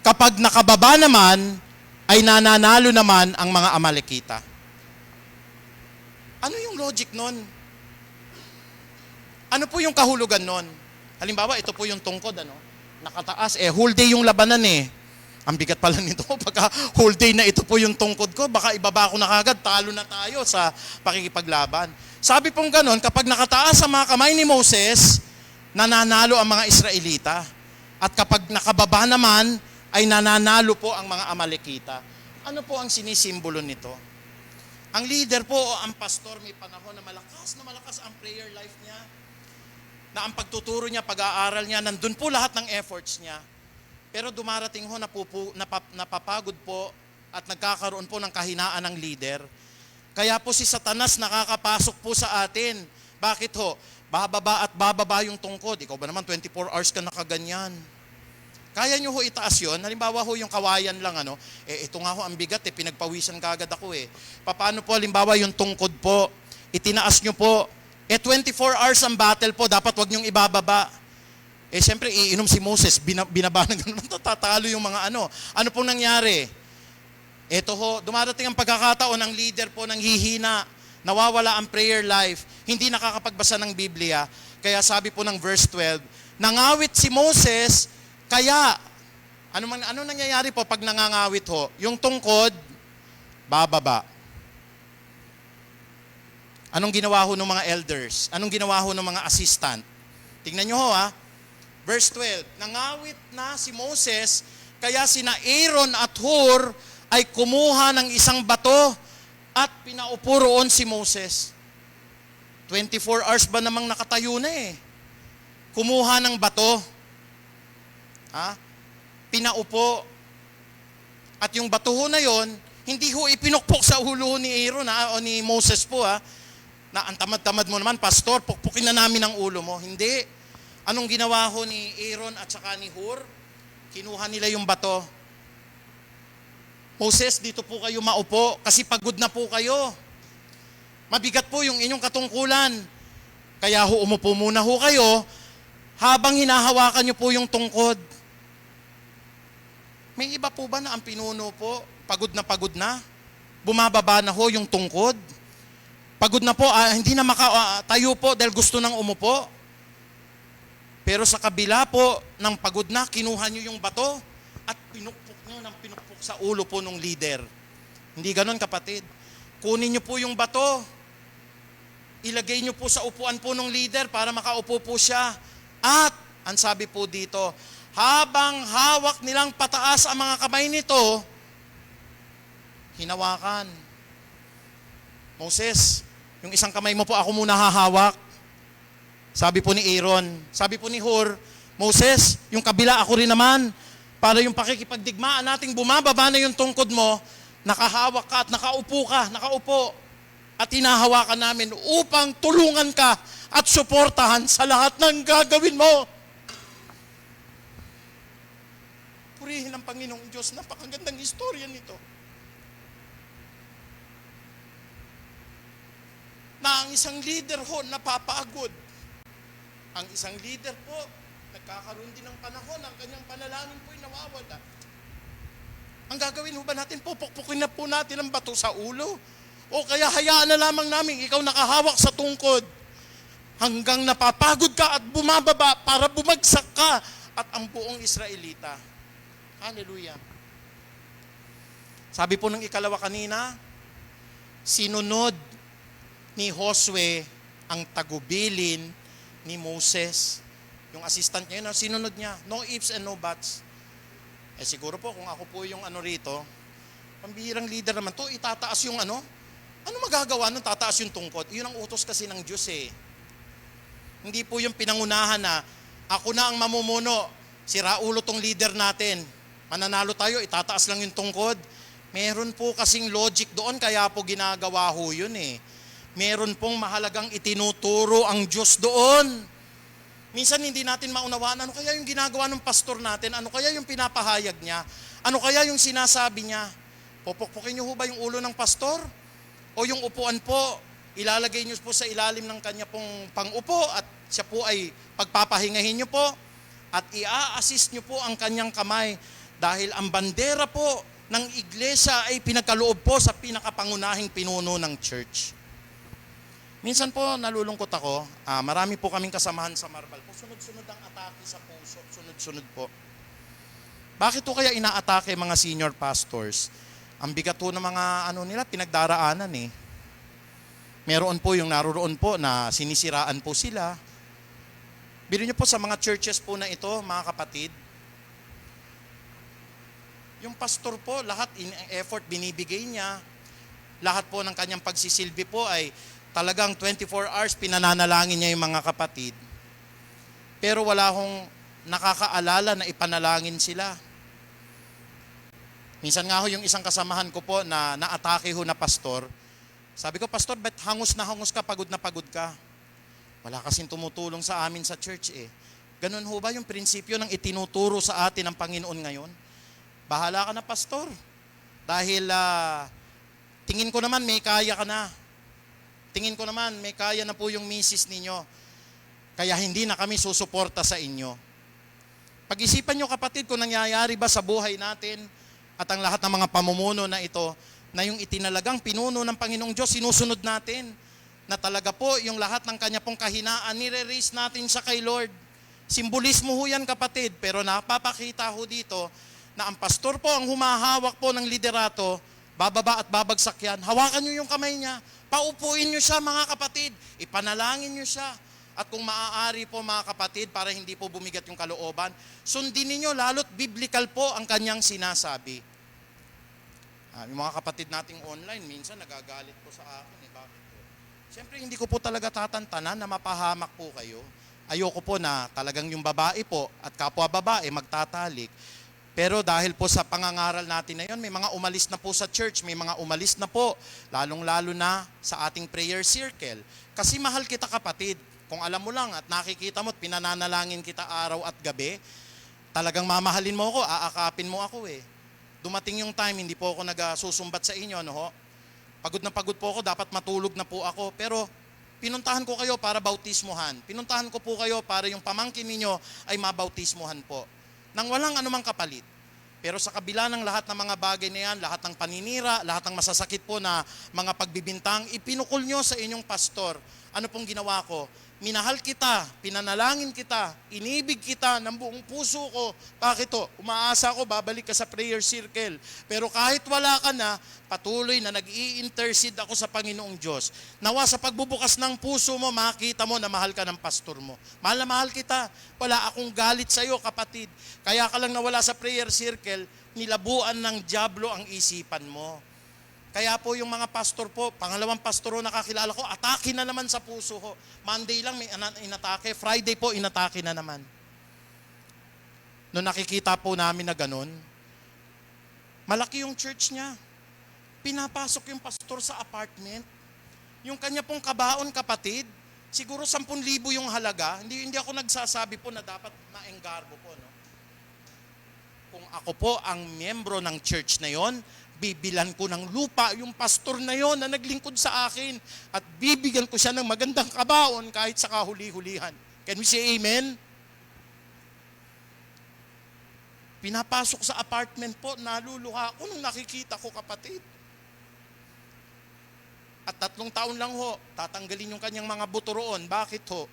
Kapag nakababa naman, ay nananalo naman ang mga Amalekita. Ano yung logic nun? Ano po yung kahulugan nun? Halimbawa, ito po yung tungkod, nakataas, whole day yung labanan Ang bigat pala nito, pagka whole day na ito po yung tungkod ko, baka ibaba ko na kagad, talo na tayo sa pakikipaglaban. Sabi pong ganon, kapag nakataas ang mga kamay ni Moses, nananalo ang mga Israelita. At kapag nakababa naman, ay nananalo po ang mga Amalekita. Ano po ang sinisimbolo nito? Ang leader po o ang pastor may panahon na malakas ang prayer life niya, na ang pagtuturo niya, pag-aaral niya, nandun po lahat ng efforts niya. Pero dumarating napapagod po at nagkakaroon po ng kahinaan ng leader. Kaya po si Satanas nakakapasok po sa atin. Bakit Bababa at bababa yung tungkod. Ikaw ba naman 24 hours ka nakaganyan? Kaya nyo itaas yun? Halimbawa yung kawayan lang ito nga ang bigat pinagpawisan kagad ako Paano po halimbawa yung tungkod po? Itinaas nyo po. 24 hours ang battle po, dapat wag niyong ibababa. Siyempre, iinom si Moses, binaba na gano'n, tatalo yung mga Ano pong nangyari? Dumarating ang pagkakataon, ang leader po nang hihina, nawawala ang prayer life, hindi nakakapagbasa ng Biblia. Kaya sabi po ng verse 12, nangawit si Moses, kaya, ano nangyayari po pag nangangawit Yung tungkod, bababa. Anong ginawa ng mga elders? Anong ginawa ng mga assistant? Tingnan nyo Verse 12, nangawit na si Moses, kaya sina Aaron at Hur ay kumuha ng isang bato at pinaupo roon si Moses. 24 hours ba namang nakatayo na Kumuha ng bato. Pinaupo. At yung bato na yon, hindi ipinukpok sa ulo ni Aaron o ni Moses po na ang tamad-tamad mo naman, pastor, pukpukin na namin ang ulo mo. Hindi. Anong ginawa ni Aaron at saka ni Hur? Kinuha nila yung bato. Moses, dito po kayo maupo kasi pagod na po kayo. Mabigat po yung inyong katungkulan. Kaya umupo muna kayo habang hinahawakan nyo po yung tungkod. May iba po ba na ang pinuno po, pagod na, bumababa na yung tungkod? Pagod na po, hindi na makatayo po dahil gusto nang umupo. Pero sa kabila po ng pagod na, kinuha nyo yung bato at pinukpok nyo ng pinukpok sa ulo po ng leader. Hindi ganon, kapatid. Kunin nyo po yung bato, ilagay nyo po sa upuan po ng leader para makaupo po siya. At, ang sabi po dito, habang hawak nilang pataas ang mga kamay nito, hinawakan. Moses, yung isang kamay mo po ako muna hahawak. Sabi po ni Aaron, sabi po ni Hur, Moses, yung kabila ako rin naman, para yung pakikipagdigmaan nating bumababa na yung tungkod mo, nakahawak ka at nakaupo, at hinahawakan namin upang tulungan ka at suportahan sa lahat ng gagawin mo. Purihin ang Panginoong Diyos, napakagandang istorya nito. Na ang isang leader ho napapagod. Ang isang leader po, nagkakaroon din ng panahon, ang kanyang panalangin po'y nawawala. Ang gagawin ho ba natin, pupukpukin na po natin ang bato sa ulo? O kaya hayaan na lamang namin ikaw nakahawak sa tungkod hanggang napapagod ka at bumababa para bumagsak ka at ang buong Israelita. Hallelujah. Sabi po ng ikalawa kanina, sinunod ni Josue ang tagubilin ni Moses. Yung assistant niya yun, sinunod niya. No ifs and no buts. Siguro po kung ako po yung rito, pambihirang leader naman to, itataas yung ano magagawa nung tataas yung tungkod? Yun ang utos kasi ng Diyos eh. Hindi po yung pinangunahan na ako na ang mamumuno, sira ulo tong leader natin. Mananalo tayo, itataas lang yung tungkod. Meron po kasing logic doon, kaya po ginagawa ho yun eh. Meron pong mahalagang itinuturo ang Diyos doon. Minsan hindi natin maunawaan, ano kaya yung ginagawa ng pastor natin? Ano kaya yung pinapahayag niya? Ano kaya yung sinasabi niya? Pupukpukin niyo ho ba yung ulo ng pastor? O yung upuan po, ilalagay niyo po sa ilalim ng kanya pong pang-upo at siya po ay pagpapahingahin niyo po at i-assist niyo po ang kanyang kamay dahil ang bandera po ng iglesia ay pinagkaloob po sa pinakapangunahing pinuno ng church. Minsan po nalulungkot ako, marami po kaming kasamahan sa Marbal po, sunod-sunod ang atake sa puso, sunod-sunod po. Bakit po kaya inaatake mga senior pastors? Ang bigat po ng mga nila, pinagdaraanan eh. Meron po yung naroon po na sinisiraan po sila. Biro niyo po sa mga churches po na ito, mga kapatid, yung pastor po, lahat effort binibigay niya, lahat po ng kanyang pagsisilbi po ay talagang 24 hours pinananalangin niya yung mga kapatid. Pero wala hong nakakaalala na ipanalangin sila. Minsan nga ho yung isang kasamahan ko po na naatake ho na pastor, sabi ko, Pastor, ba't hangus na hangus ka, pagod na pagod ka? Wala kasing tumutulong sa amin sa church eh. Ganun ho ba yung prinsipyo ng itinuturo sa atin ng Panginoon ngayon? Bahala ka na, pastor. Dahil tingin ko naman may kaya ka na. Tingin ko naman may kaya na po yung misis ninyo. Kaya hindi na kami susuporta sa inyo. Pag-isipan nyo kapatid kung nangyayari ba sa buhay natin at ang lahat ng mga pamumuno na ito na yung itinalagang pinuno ng Panginoong Diyos, sinusunod natin na talaga po yung lahat ng kanya pong kahinaan, nire-raise natin siya kay Lord. Simbolismo ho yan kapatid, pero napapakita ho dito na ang pastor po ang humahawak po ng liderato, bababa at babagsak yan. Hawakan nyo yung kamay niya, paupuin nyo siya mga kapatid, ipanalangin nyo siya. At kung maaari po mga kapatid, para hindi po bumigat yung kalooban, sundin ninyo lalo't biblical po ang kanyang sinasabi. Yung mga kapatid nating online, minsan nagagalit po sa akin. Bakit po? Siyempre hindi ko po talaga tatantanan na mapahamak po kayo. Ayoko po na talagang yung babae po at kapwa babae magtatalik. Pero dahil po sa pangangaral natin na yun, may mga umalis na po sa church, may mga umalis na po, lalong-lalo na sa ating prayer circle. Kasi mahal kita kapatid. Kung alam mo lang at nakikita mo at pinananalangin kita araw at gabi, talagang mamahalin mo ako, aakapin mo ako eh. Dumating yung time, hindi po ako nagsusumbat sa inyo, no ho? Pagod na pagod po ako, dapat matulog na po ako. Pero pinuntahan ko kayo para bautismuhan. Pinuntahan ko po kayo para yung pamangkin ninyo ay mabautismuhan po. Nang walang anumang kapalit. Pero sa kabila ng lahat ng mga bagay na yan, lahat ng paninira, lahat ng masasakit po na mga pagbibintang, ipinukol nyo sa inyong pastor. Ano pong ginawa ko? Minahal kita, pinanalangin kita, inibig kita ng buong puso ko. Bakit to? Umaasa ko, babalik ka sa prayer circle. Pero kahit wala ka na, patuloy na nag-i-intercede ako sa Panginoong Diyos. Nawa sa pagbubukas ng puso mo, makita mo na mahal ka ng pastor mo. Mahal na mahal kita. Wala akong galit sa iyo, kapatid. Kaya ka lang nawala sa prayer circle, nilabuan ng dyablo ang isipan mo. Kaya po yung mga pastor po, pangalawang pastor na nakakilala ko, atake na naman sa puso ko. Monday lang may inatake, Friday po inatake na naman. Noong nakikita po namin na ganun, malaki yung church niya. Pinapasok yung pastor sa apartment. Yung kanya pong kabaon, kapatid, siguro 10,000 yung halaga. Hindi ako nagsasabi po na dapat maenggarbo po. No? Kung ako po ang miyembro ng church na yon, bibilan ko ng lupa yung pastor na yon na naglingkod sa akin at bibigyan ko siya ng magandang kabaon kahit sa kahuli-hulihan. Can we say amen? Pinapasok sa apartment po, naluluha ako nung nakikita ko, kapatid. At 3 taon lang ho, tatanggalin yung kanyang mga buto roon. Bakit ho?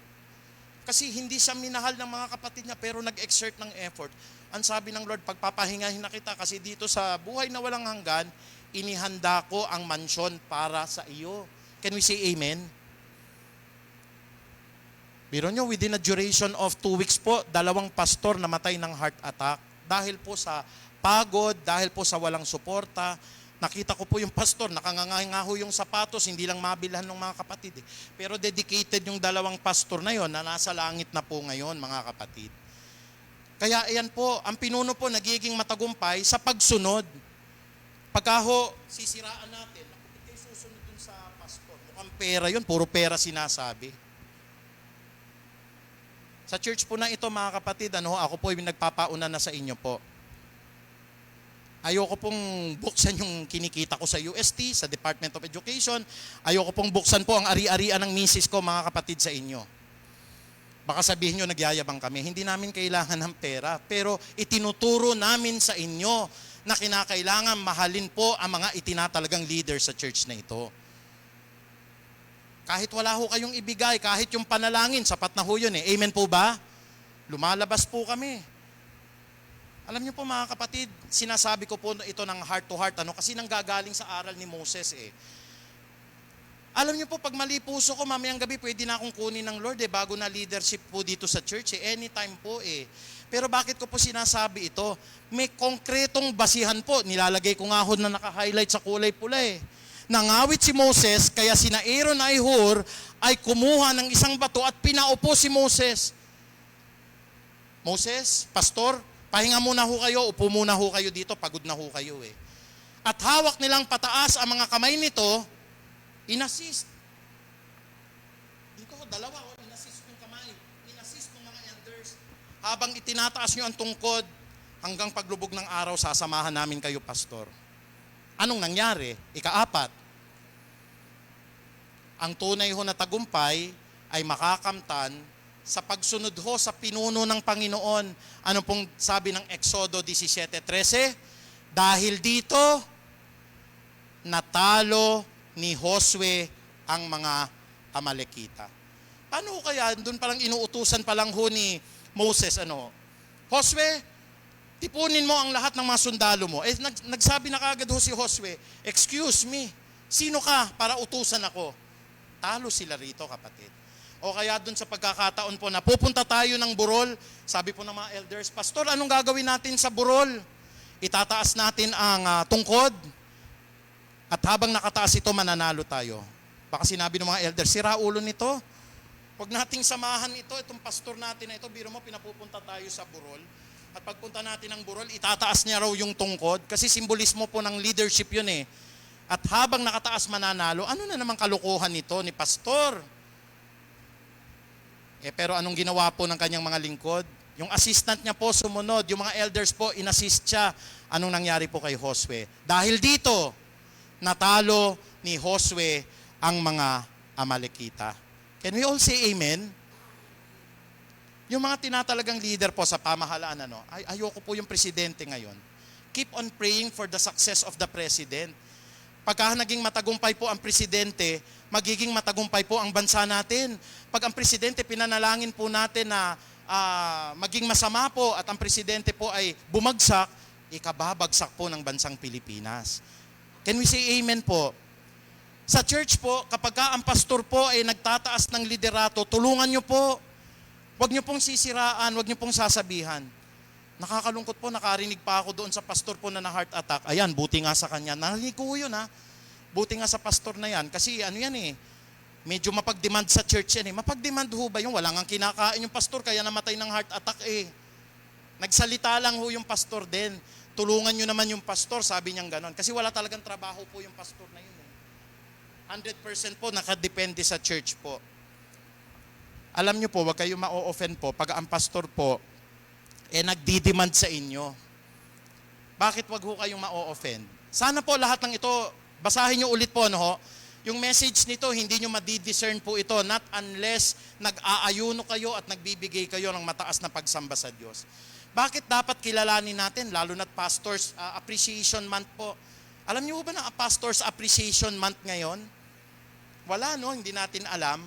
Kasi hindi siya minahal ng mga kapatid niya pero nag-exert ng effort. Ang sabi ng Lord, pagpapahingahin na kita kasi dito sa buhay na walang hanggan, inihanda ko ang mansyon para sa iyo. Can we say amen? Biro nyo, within a duration of 2 weeks po, 2 pastor namatay ng heart attack. Dahil po sa pagod, dahil po sa walang suporta. Nakita ko po yung pastor, nakangangaho yung sapatos, hindi lang mabilhan ng mga kapatid. Pero dedicated yung 2 pastor na yon na nasa langit na po ngayon, mga kapatid. Kaya ayan po, ang pinuno po nagiging matagumpay sa pagsunod. Pagka ho, sisiraan natin, nakupit kayo susunod dun sa pastor. Mukhang pera yun, puro pera sinasabi. Sa church po na ito, mga kapatid, ako po yung nagpapauna na sa inyo po. Ayoko pong buksan yung kinikita ko sa UST, sa Department of Education. Ayoko pong buksan po ang ari-arian ng misis ko, mga kapatid, sa inyo. Baka sabihin nyo, nagyayabang kami. Hindi namin kailangan ng pera. Pero itinuturo namin sa inyo na kinakailangan mahalin po ang mga itinatalagang leader sa church na ito. Kahit wala ho kayong ibigay, kahit yung panalangin, sapat na ho yun eh. Amen po ba? Lumalabas po kami. Alam niyo po, mga kapatid, sinasabi ko po ito ng heart to heart, kasi nanggagaling sa aral ni Moses eh. Alam niyo po, pag mali puso ko, mamayang gabi, pwede na akong kunin ng Lord bago na leadership po dito sa church anytime po eh. Pero bakit ko po sinasabi ito? May konkretong basihan po. Nilalagay ko nga ho na naka-highlight sa kulay pula eh. Nangawit si Moses, kaya sina Aaron ay Hur ay kumuha ng isang bato at pinaupo si Moses. Moses, pastor, pahinga muna ho kayo, upo muna ho kayo dito, pagod na ho kayo eh. At hawak nilang pataas ang mga kamay nito, inassist. Dito ko, 2, inassist yung kamay. Inassist ng mga elders. Habang itinataas nyo ang tungkod, hanggang paglubog ng araw, sasamahan namin kayo, pastor. Anong nangyari? 4, ang tunay ho na tagumpay ay makakamtan sa pagsunod ho sa pinuno ng Panginoon. Ano pong sabi ng Exodo 17:13? Dahil dito, natalo ni Josue ang mga Amalekita. Paano kaya, doon palang inuutusan palang ho ni Moses, Josue, tipunin mo ang lahat ng mga sundalo mo. Nagsabi na kagad ho si Josue, excuse me, sino ka para utusan ako? Talo sila rito, kapatid. O kaya doon sa pagkakataon po na pupunta tayo ng burol, sabi po ng mga elders, pastor, anong gagawin natin sa burol? Itataas natin ang tungkod. At habang nakataas ito, mananalo tayo. Baka sinabi ng mga elders, sira ulo nito. Huwag nating samahan ito, itong pastor natin na ito. Biro mo, pinapupunta tayo sa burol. At pagpunta natin ng burol, itataas niya raw yung tungkod. Kasi simbolismo po ng leadership yun eh. At habang nakataas mananalo, ano na naman kalukuhan nito ni pastor? Pero anong ginawa po ng kanyang mga lingkod? Yung assistant niya po sumunod, yung mga elders po, inassist siya. Anong nangyari po kay Josue? Dahil dito, natalo ni Josue ang mga Amalekita. Can we all say amen? Yung mga tinatalagang leader po sa pamahalaan, ayoko po yung presidente ngayon. Keep on praying for the success of the president. Pagka naging matagumpay po ang presidente, magiging matagumpay po ang bansa natin. Pag ang presidente, pinanalangin po natin na maging masama po at ang presidente po ay bumagsak, ikababagsak po ng bansang Pilipinas. Can we say amen po? Sa church po, kapag ang pastor po ay nagtataas ng liderato, tulungan nyo po. Huwag nyo pong sisiraan, huwag nyo pong sasabihan. Nakakalungkot po, nakarinig pa ako doon sa pastor po na heart attack. Ayan, buti nga sa kanya. Narinig ko yun ha. Buti nga sa pastor na yan. Kasi ano yan eh, medyo mapag-demand sa church yan eh. Mapag-demand ho ba yung wala nga kinakain yung pastor kaya namatay ng heart attack eh. Nagsalita lang ho yung pastor din. Tulungan nyo naman yung pastor, sabi niyang ganon. Kasi wala talagang trabaho po yung pastor na yun eh. 100% po nakadepende sa church po. Alam nyo po, wag kayo ma-offend po pag ang pastor po nagdi-demand sa inyo. Bakit wag ho kayong ma-offend? Sana po lahat ng ito, basahin nyo ulit po, no ho? Yung message nito, hindi nyo madidiscern po ito, not unless nag-aayuno kayo at nagbibigay kayo ng mataas na pagsamba sa Diyos. Bakit dapat kilalanin natin, lalo na't Pastors Appreciation Month po? Alam niyo ba na Pastors Appreciation Month ngayon? Wala, no? Hindi natin alam.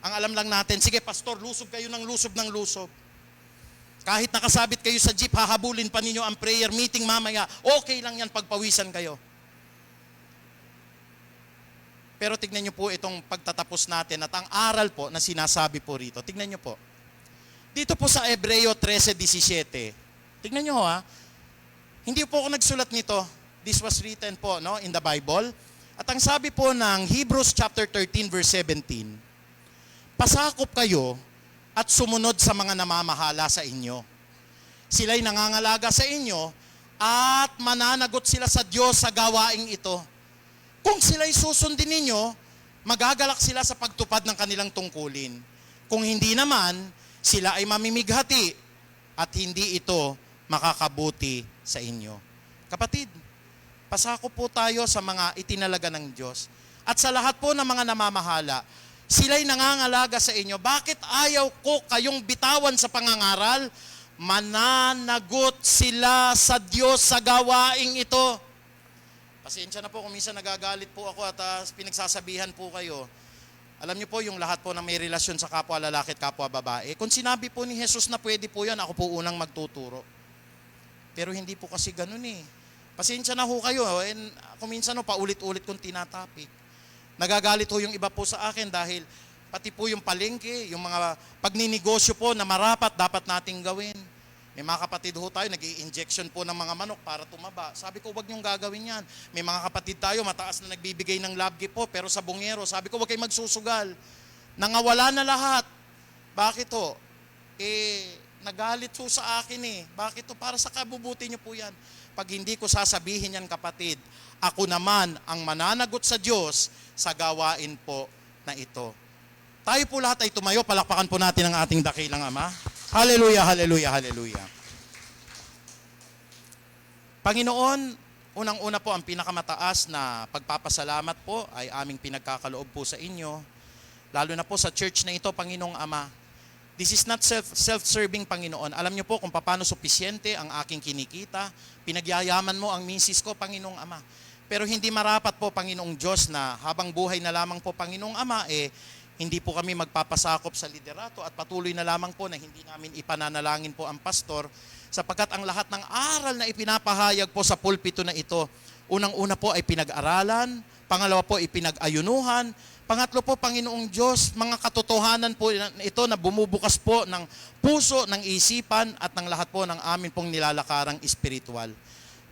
Ang alam lang natin, sige pastor, lusob kayo ng lusob ng lusob. Kahit nakasabit kayo sa jeep, hahabulin pa ninyo ang prayer meeting mamaya, okay lang yan, pagpawisan kayo. Pero tignan nyo po itong pagtatapos natin at ang aral po na sinasabi po rito. Tignan nyo po. Dito po sa Hebreo 13:17. Tignan nyo ha. Hindi po ako nagsulat nito. This was written po no, in the Bible. At ang sabi po ng Hebrews chapter 13 verse 17, pasakop kayo at sumunod sa mga namamahala sa inyo. Sila'y nangangalaga sa inyo at mananagot sila sa Diyos sa gawaing ito. Kung sila'y susundin ninyo, magagalak sila sa pagtupad ng kanilang tungkulin. Kung hindi naman, sila ay mamimighati at hindi ito makakabuti sa inyo. Kapatid, pasako po tayo sa mga itinalaga ng Diyos. At sa lahat po ng mga namamahala, sila'y nangangalaga sa inyo. Bakit ayaw ko kayong bitawan sa pangangaral? Mananagot sila sa Diyos sa gawaing ito. Pasensya na po kung minsan nagagalit po ako at pinagsasabihan po kayo. Alam niyo po yung lahat po na may relasyon sa kapwa lalaki at kapwa babae. Kung sinabi po ni Jesus na pwede po yan, ako po unang magtuturo. Pero hindi po kasi ganun eh. Pasensya na ho kayo. Kung minsan paulit-ulit kong tinatapik. Nagagalit ho yung iba po sa akin dahil pati po yung palengke, yung mga pagninegosyo po na marapat dapat nating gawin. May mga kapatid ho tayo, nag-i-injection po ng mga manok para tumaba. Sabi ko, wag niyong gagawin yan. May mga kapatid tayo, mataas na nagbibigay ng love gift po, pero sa bungero, sabi ko, wag kayong magsusugal. Nangawala na lahat. Bakit ho? Nagalit ho sa akin eh. Bakit ho? Para sa kabubuti niyo po yan. Pag hindi ko sasabihin yan kapatid, ako naman ang mananagot sa Diyos sa gawain po na ito. Tayo po lahat ay tumayo, palakpakan po natin ang ating dakilang Ama. Hallelujah, hallelujah, hallelujah. Panginoon, unang-una po ang pinakamataas na pagpapasalamat po ay aming pinagkakaloob po sa inyo. Lalo na po sa church na ito, Panginoong Ama. This is not self-serving, Panginoon. Alam niyo po kung paano supisyente ang aking kinikita. Pinagyayaman mo ang misis ko, Panginoong Ama. Pero hindi marapat po, Panginoong Diyos, na habang buhay na lamang po, Panginoong Ama, hindi po kami magpapasakop sa liderato at patuloy na lamang po na hindi namin ipananalangin po ang pastor sapagkat ang lahat ng aral na ipinapahayag po sa pulpito na ito, unang-una po ay pinag-aralan, pangalawa po ay pinag-ayunuhan, pangatlo po, Panginoong Diyos, mga katotohanan po ito na bumubukas po ng puso, ng isipan at ng lahat po ng amin pong nilalakarang espiritual.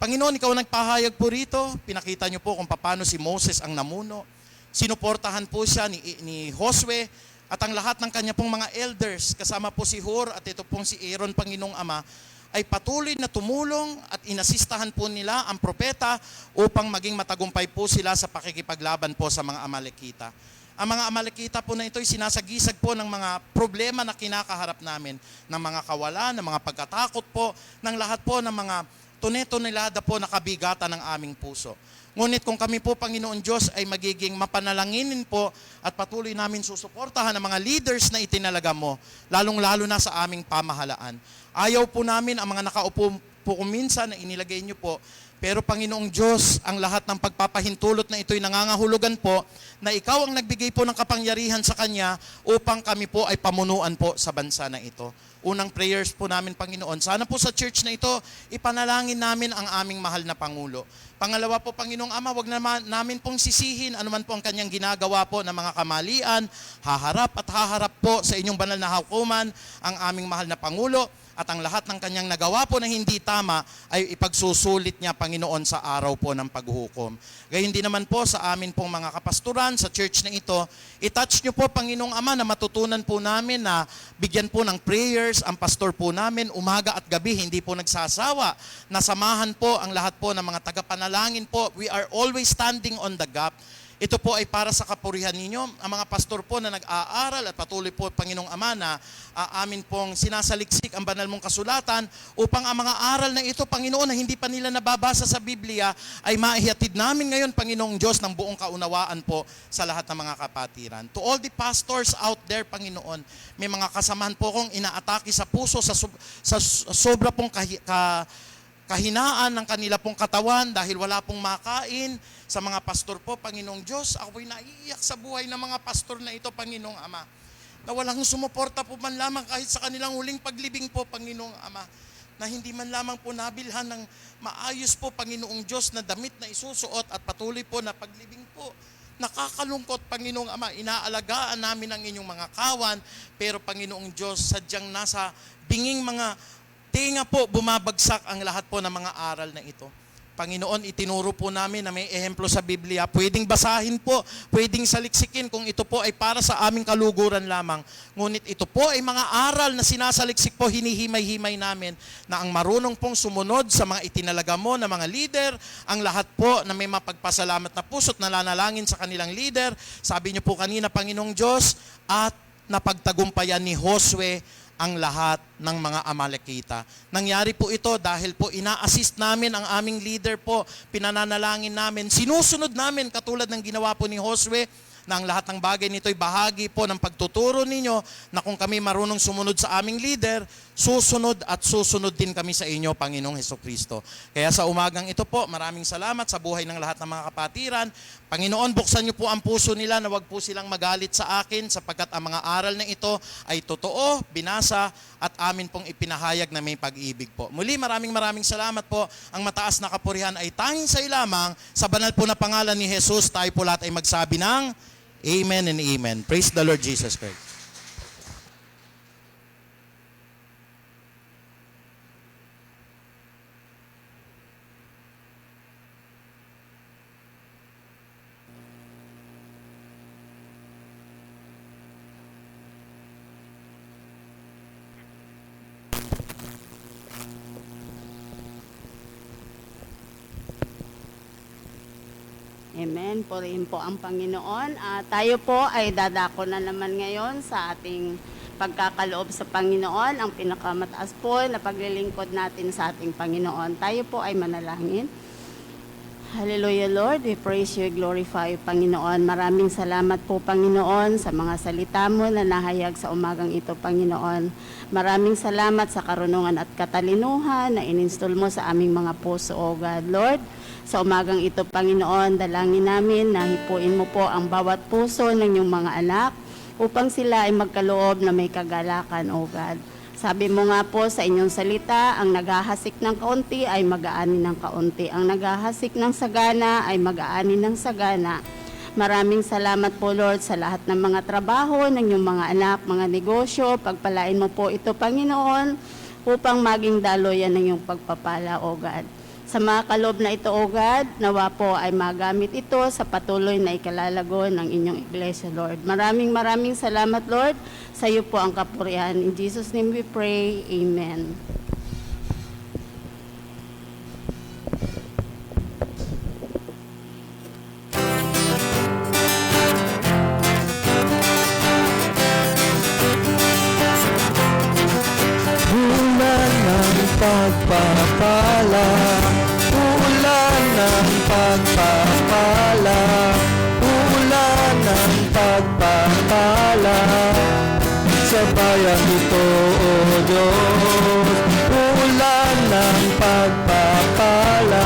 Panginoon, ikaw nagpahayag po rito, pinakita niyo po kung paano si Moses ang namuno. Sinuportahan po siya ni Josue at ang lahat ng kanya pong mga elders, kasama po si Hur at ito pong si Aaron, Panginoong Ama, ay patuloy na tumulong at inasistahan po nila ang propeta upang maging matagumpay po sila sa pakikipaglaban po sa mga Amalekita. Ang mga Amalekita po na ito ay sinasagisag po ng mga problema na kinakaharap namin, ng mga kawalan, ng mga pagkatakot po, ng lahat po ng mga tone-tonelada po na kabigatan ng aming puso. Ngunit kung kami po, Panginoon Diyos, ay magiging mapanalanginin po at patuloy namin susuportahan ang mga leaders na itinalaga mo, lalong-lalo na sa aming pamahalaan. Ayaw po namin ang mga nakaupo po kuminsan na inilagay niyo po, Pero Panginoong Diyos, ang lahat ng pagpapahintulot na ito'y nangangahulugan po na ikaw ang nagbigay po ng kapangyarihan sa Kanya upang kami po ay pamunuan po sa bansa na ito. Unang prayers po namin, Panginoon, sana po sa church na ito, ipanalangin namin ang aming mahal na Pangulo. Pangalawa po, Panginoong Ama, wag naman namin pong sisihin anuman po ang kanyang ginagawa po ng mga kamalian, haharap po sa inyong banal na hukuman ang aming mahal na Pangulo, at ang lahat ng kanyang nagawa po na hindi tama ay ipagsusulit niya, Panginoon, sa araw po ng paghukom. Gayon din naman po sa amin pong mga kapasturan sa church na ito, itouch niyo po, Panginoong Ama, na matutunan po namin na bigyan po ng prayers ang pastor po namin umaga at gabi, hindi po nagsasawa. Nasamahan po ang lahat po ng mga tagapanalangin po. We are always standing on the gap. Ito po ay para sa kapurihan ninyo. Ang mga pastor po na nag-aaral at patuloy po, Panginoong Ama, na amin pong sinasaliksik ang banal mong kasulatan upang ang mga aral na ito, Panginoon, na hindi pa nila nababasa sa Biblia ay maihatid namin ngayon, Panginoong Diyos, ng buong kaunawaan po sa lahat ng mga kapatiran. To all the pastors out there, Panginoon, may mga kasamahan po kong inaatake sa puso sa sobra pong kahinaan ng kanila pong katawan dahil wala pong makain. Sa mga pastor po, Panginoong Diyos, ako'y naiiyak sa buhay ng mga pastor na ito, Panginoong Ama, na walang sumuporta po man lamang kahit sa kanilang huling paglibing po, Panginoong Ama, na hindi man lamang po nabilhan ng maayos po, Panginoong Diyos, na damit na isusuot at patuloy po na paglibing po. Nakakalungkot, Panginoong Ama, inaalagaan namin ang inyong mga kawan, pero Panginoong Diyos, sadyang nasa binging mga tinga po bumabagsak ang lahat po ng mga aral na ito. Panginoon, itinuro po namin na may ehemplo sa Biblia. Pwedeng basahin po, pwedeng saliksikin kung ito po ay para sa aming kaluguran lamang. Ngunit ito po ay mga aral na sinasaliksik po, hinihimay-himay namin na ang marunong pong sumunod sa mga itinalaga mo na mga leader, ang lahat po na may mapagpasalamat na puso't nalanalangin sa kanilang leader. Sabi niyo po kanina, Panginoong Diyos, at napagtagumpayan ni Josue ang lahat ng mga Amalekita. Nangyari po ito dahil po ina-assist namin ang aming leader po, pinananalangin namin, sinusunod namin katulad ng ginawa po ni Josue, na ang lahat ng bagay nito'y bahagi po ng pagtuturo ninyo na kung kami marunong sumunod sa aming leader, susunod at susunod din kami sa inyo, Panginoong Hesukristo. Kaya sa umagang ito po, maraming salamat sa buhay ng lahat ng mga kapatiran. Panginoon, buksan niyo po ang puso nila na wag po silang magalit sa akin sapagkat ang mga aral na ito ay totoo, binasa at amin pong ipinahayag na may pag-ibig po. Muli, maraming salamat po. Ang mataas na kapurihan ay tanging sa iyo lamang. Sa banal po na pangalan ni Jesus, tayo po lahat ay magsabi ng Amen and Amen. Praise the Lord Jesus Christ. Amen. Purihin po ang Panginoon. Tayo po ay dadako na naman ngayon sa ating pagkakaloob sa Panginoon. Ang pinakamataas po na paglilingkod natin sa ating Panginoon. Tayo po ay manalangin. Hallelujah, Lord. We praise you, glorify you, Panginoon. Maraming salamat po, Panginoon, sa mga salita mo na nahayag sa umagang ito, Panginoon. Maraming salamat sa karunungan at katalinuhan na ininstall mo sa aming mga puso, O God. Lord, sa umagang ito, Panginoon, dalangin namin na hipuin mo po ang bawat puso ng iyong mga anak upang sila ay magkaloob na may kagalakan, O God. Sabi mo nga po sa inyong salita, ang naghahasik ng kaunti ay mag-aani ng kaunti. Ang naghahasik ng sagana ay mag-aani ng sagana. Maraming salamat po, Lord, sa lahat ng mga trabaho ng inyong mga anak, mga negosyo. Pagpalain mo po ito, Panginoon, upang maging daloyan ng iyong pagpapala, O God. Sa mga kaloob na ito, O God, nawa po ay magamit ito sa patuloy na ikalalago ng inyong iglesia, Lord. Maraming salamat, Lord. Sa iyo po ang kapurihan. In Jesus' name we pray. Amen. Ulan ng pagpapala, ulan ng pagpapala, ulan ng pagpapala sa bayan ito, O Diyos. Ulan ng pagpapala,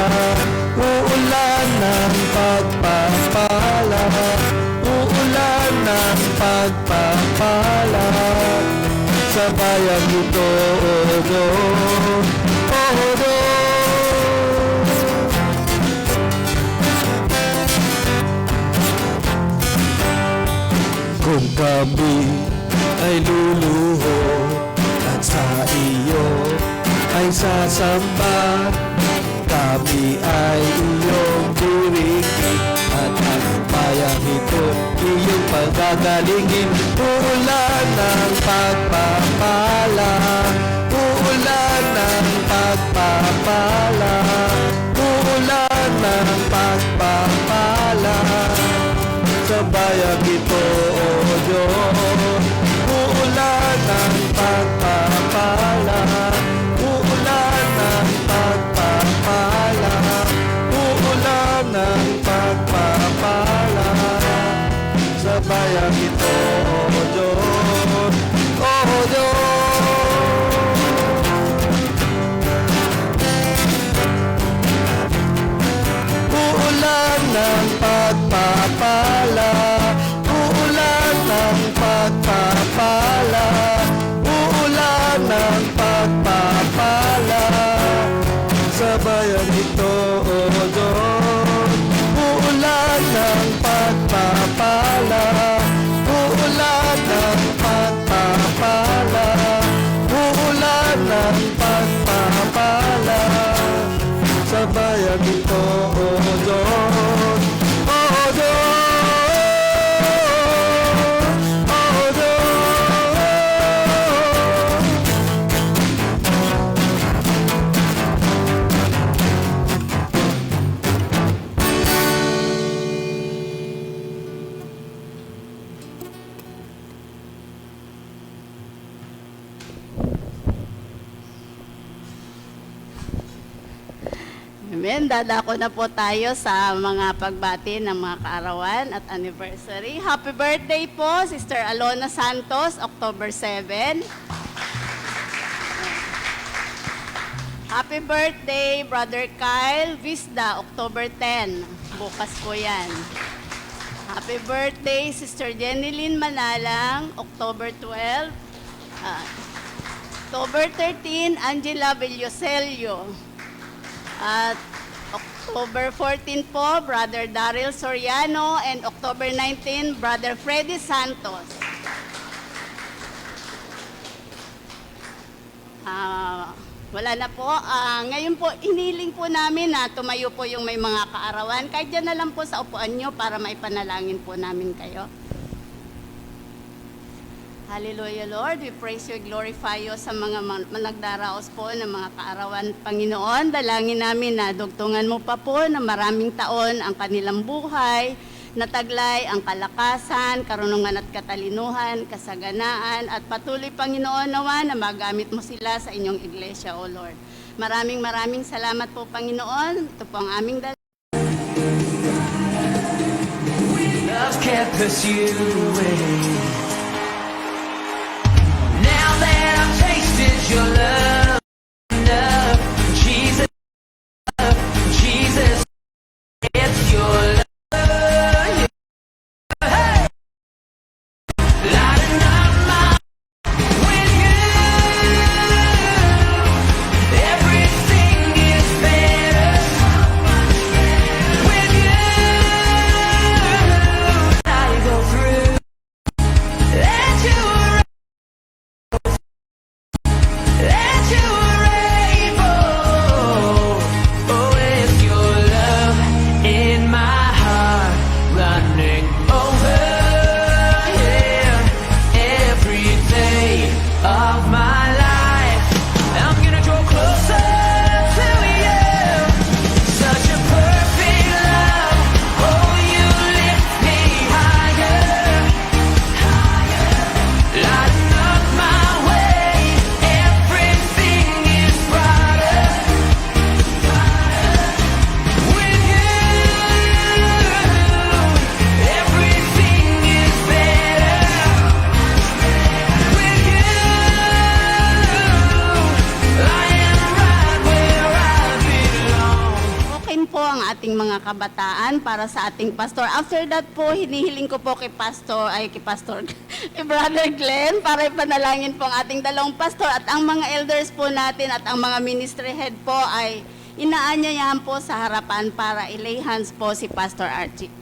ay sasamba, kami ay iyong dirigin, at ang bayang ito iyong pagagalingin. Uulan ng pagpapala, uulan ng pagpapala, uulan ng pagpapala sa bayang ito, O Diyos. Uulan ng pagpapala, uulan ng pagpapala, uulan ng pagpapala sa bayang ito, O Diyos, O Diyos. Uulan ng pagpapala, uulan ng pagpapala, uulan ng pagpapala sa bayan ito, O Diyos. Uulan ng pagpapala, uulan ng pagpapala, uulan ng pagpapala sa bayan ito, O Diyos, O Diyos, O Diyos. Amen. Dadako na po tayo sa mga pagbati ng mga kaarawan at anniversary. Happy birthday po, Sister Alona Santos, October 7. Happy birthday, Brother Kyle Visda, October 10. Bukas po yan. Happy birthday, Sister Jenilyn Manalang, October 12. October 13, Angela Villoselio. At October 14 po, Brother Daryl Soriano, and October 19, Brother Freddy Santos. Wala na po. Ngayon po, iniling po namin na tumayo po yung may mga kaarawan. Kahit dyan na lang po sa upuan nyo para maipanalangin po namin kayo. Hallelujah, Lord. We praise you, glorify you sa mga nagdaraos po ng mga kaarawan, Panginoon. Dalangin namin na dugtungan mo pa po na maraming taon ang kanilang buhay, nataglay ang kalakasan, karunungan at katalinuhan, kasaganaan, at patuloy, Panginoon, nawa na magamit mo sila sa inyong iglesia, O Lord. Maraming salamat po, Panginoon. Ito po ang aming Love can't pursue away. Now that I've tasted your love, love, Jesus, Jesus, it's your love. Hey! Lighting up my with you. Everything is better with you. I go through that you were able. Oh, it's your love in my heart running over, yeah. Every day of my life, I'm gonna draw closer to you. Such a perfect love. Oh, you lift me higher, lighting up my way. Everything is brighter with you. Everything is better with you. I am right where I belong. Okay po ang ating mga kabataan para sa ating pastor. After that po, hinihiling ko po kay kay Brother Glenn para ipanalangin po ang ating dalawang pastor at ang mga elders po natin at ang mga ministry head po ay inaanyayahan po sa harapan para i-lay hands po si Pastor Archie.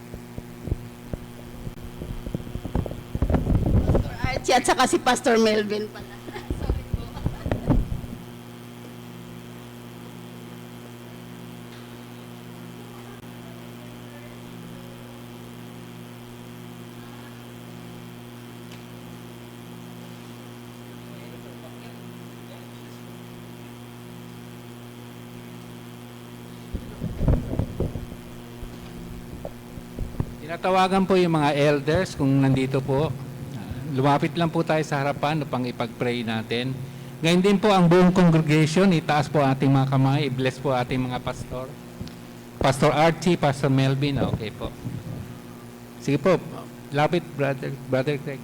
Pastor Archie at saka si Pastor Melvin pala. Sorry po. Tinatawagan po yung mga elders kung nandito po. Lumapit lang po tayo sa harapan upang ipag-pray natin. Ngayon din po ang buong congregation, itaas po ating mga kamay, i-bless po ating mga pastor. Pastor Archie, Pastor Melvin, okay po. Sige po, lapit, Brother Craig.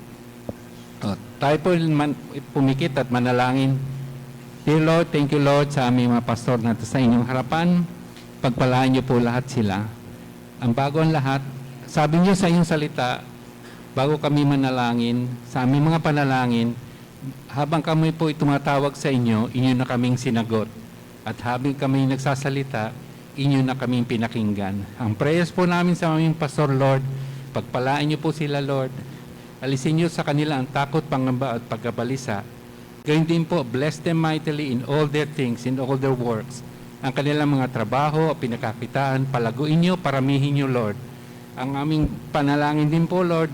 Tayo po pumikit at manalangin. Dear Lord, thank you Lord sa aming mga pastor na sa inyong harapan. Pagpalaan niyo po lahat sila. Ang bago ang lahat, sabi niyo sa inyong salita, bago kami manalangin, sa aming mga panalangin, habang kami po tumatawag sa inyo, inyo na kaming sinagot. At habang kami nagsasalita, inyo na kaming pinakinggan. Ang prayers po namin sa aming pastor, Lord, pagpalaan niyo po sila, Lord. Alisin niyo sa kanila ang takot, pangamba at pagkabalisa. Gayun din po, bless them mightily in all their things, in all their works. Ang kanilang mga trabaho, pinakakitaan, palaguin niyo, paramihin niyo, Lord. Ang aming panalangin din po, Lord,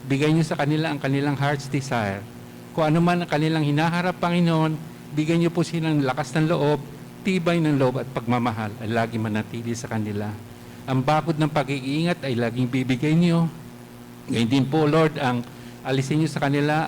bigay niyo sa kanila ang kanilang heart's desire. Kung ano man ang kanilang hinaharap, Panginoon, bigyan niyo po silang lakas ng loob, tibay ng loob at pagmamahal ay lagi manatili sa kanila. Ang bakod ng pag-iingat ay laging bibigay niyo. Ngayon din po, Lord, ang alisin niyo sa kanila,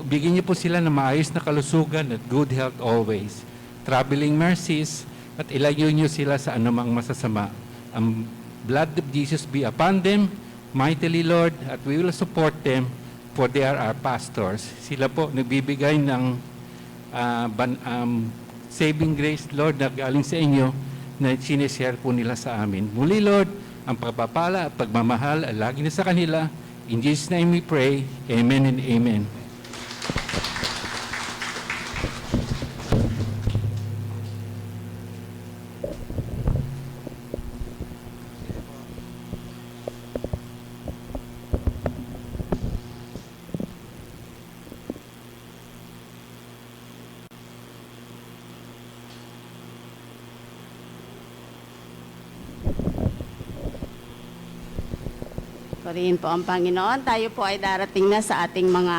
bigyan niyo po sila ng maayos na kalusugan at good health always. Traveling mercies at ilayo niyo sila sa anumang masasama. Ang blood of Jesus be upon them, mightily, Lord, at we will support them, for they are our pastors. Sila po nagbibigay ng saving grace, Lord, na galing sa inyo, na sinishare po nila sa amin. Muli, Lord, ang pagpapala at pagmamahal ay lagi na sa kanila. In Jesus' name we pray. Amen and amen. Purihin po ang Panginoon. Tayo po ay darating na sa ating mga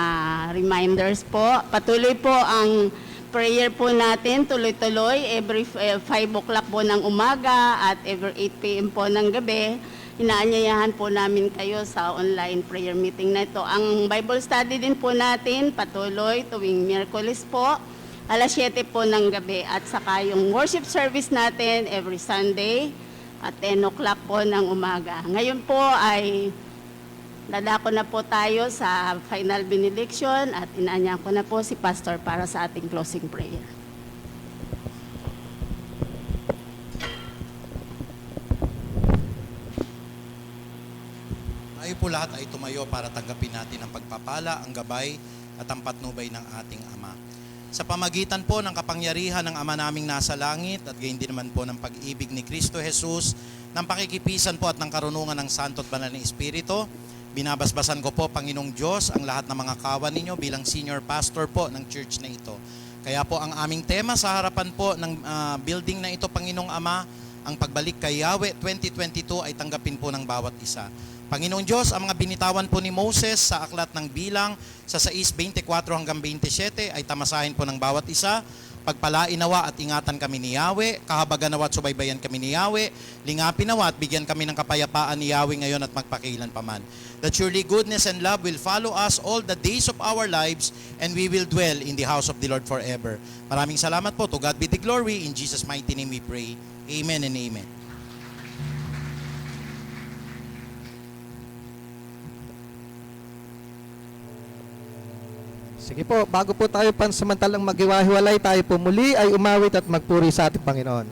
reminders po. Patuloy po ang prayer po natin, tuloy-tuloy, every 5 o'clock po ng umaga at every 8 p.m. po ng gabi. Inaanyayahan po namin kayo sa online prayer meeting na ito. Ang Bible study din po natin, patuloy tuwing Miyerkules po, alas 7 po ng gabi. At saka yung worship service natin every Sunday at 10 o'clock po ng umaga. Ngayon po ay dadako na po tayo sa final benediction at inaanyahan ko na po si Pastor para sa ating closing prayer. Tayo po lahat ay tumayo para tanggapin natin ang pagpapala, ang gabay at ang patnubay ng ating Ama. Sa pamagitan po ng kapangyarihan ng Ama naming nasa langit at gayon din naman po ng pag-ibig ni Kristo Jesus, ng pakikipisan po at ng karunungan ng Santo at Banal na Espiritu, binabasbasan ko po, Panginoong Diyos, ang lahat ng mga kawan ninyo bilang senior pastor po ng church na ito. Kaya po ang aming tema sa harapan po ng building na ito, Panginoong Ama, ang pagbalik kay Yahweh 2022 ay tanggapin po ng bawat isa. Panginoong Diyos, ang mga binitawan po ni Moses sa aklat ng bilang sa 6:24 hanggang 27 ay tamasahin po ng bawat isa. Pagpalain nawa at ingatan kami ni Yahweh, kahabagan nawa at subaybayan kami ni Yahweh, lingapin nawa at bigyan kami ng kapayapaan ni Yahweh ngayon at magpakilan paman. That surely goodness and love will follow us all the days of our lives and we will dwell in the house of the Lord forever. Maraming salamat po. To God be the glory. In Jesus' mighty name we pray. Amen and amen. Sige po, bago po tayo pansamantalang maghiwa-hiwalay, tayo po muli ay umawit at magpuri sa ating Panginoon.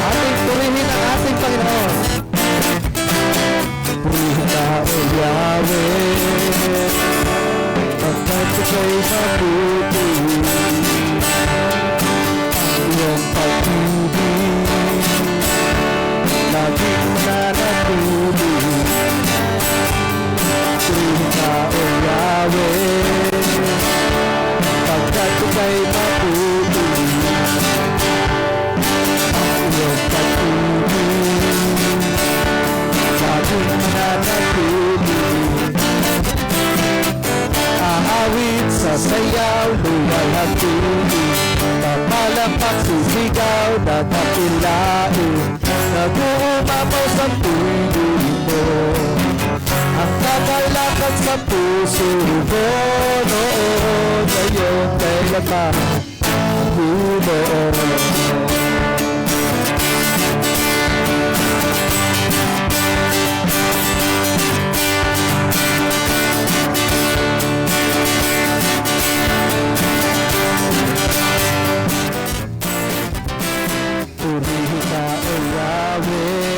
Ating purihin ang ating Panginoon. Purihin ka, O Yahweh, pagkat ika'y mabuti. Iyong pag-ibig laging nanatili. Purihin ka, O Yahweh, pagkat ika'y mabuti. Iyong pag-ibig laging nanatili. dadakilain, nag-uumapaw sa piling mo. Ang kakalakad sa puso ko noon, ngayon kailanman Panginoon. Purihin ka o Yahweh,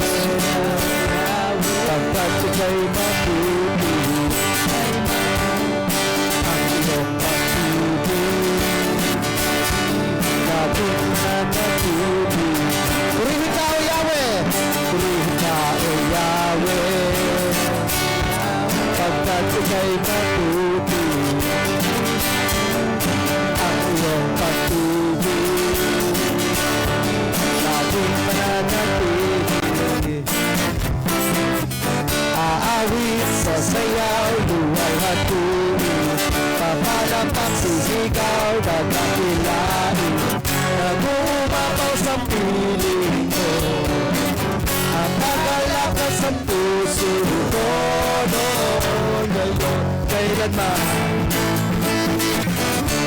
pagkat ika'y mabuti, ang iyong pag-ibig, laging nanatili. Purihin ka o Yahweh, purihin ka o Yahweh, pagkat ika'y mabuti, ang iyong pag-ibig, laging mananatili. Aawit sa sayaw, luwal at tuwid, papalapang sisigaw, dadakilain, nag-uumapaw sa piling ko. Ang kakalakad sa puso ko noon, ngayon, kailanman.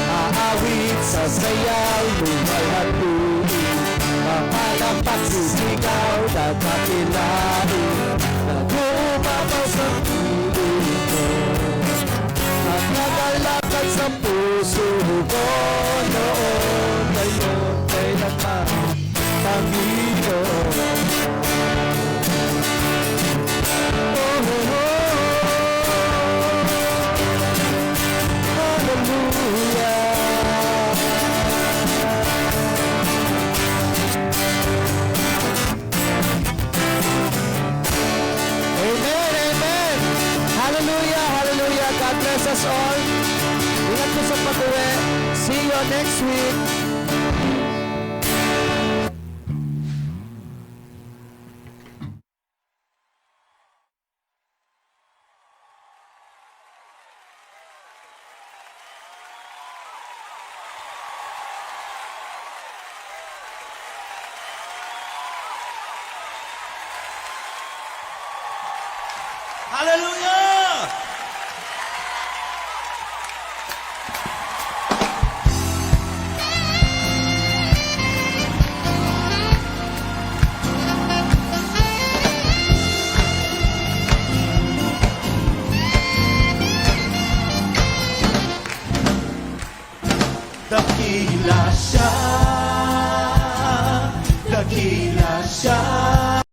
Aawit sa sayaw, luwal at tuwid, papalapang sisigaw, dadakilain, nag-uumapaw sa piling ko. Ang nagalakad sa puso ko noon, ngayon, kailanman, Panginoon. Oh, oh, oh, hallelujah. Amen, amen. Hallelujah, hallelujah. God bless us all. Ingat po sa pag-uwi. See you next week. Hallelujah! Dakila siya, dakila siya.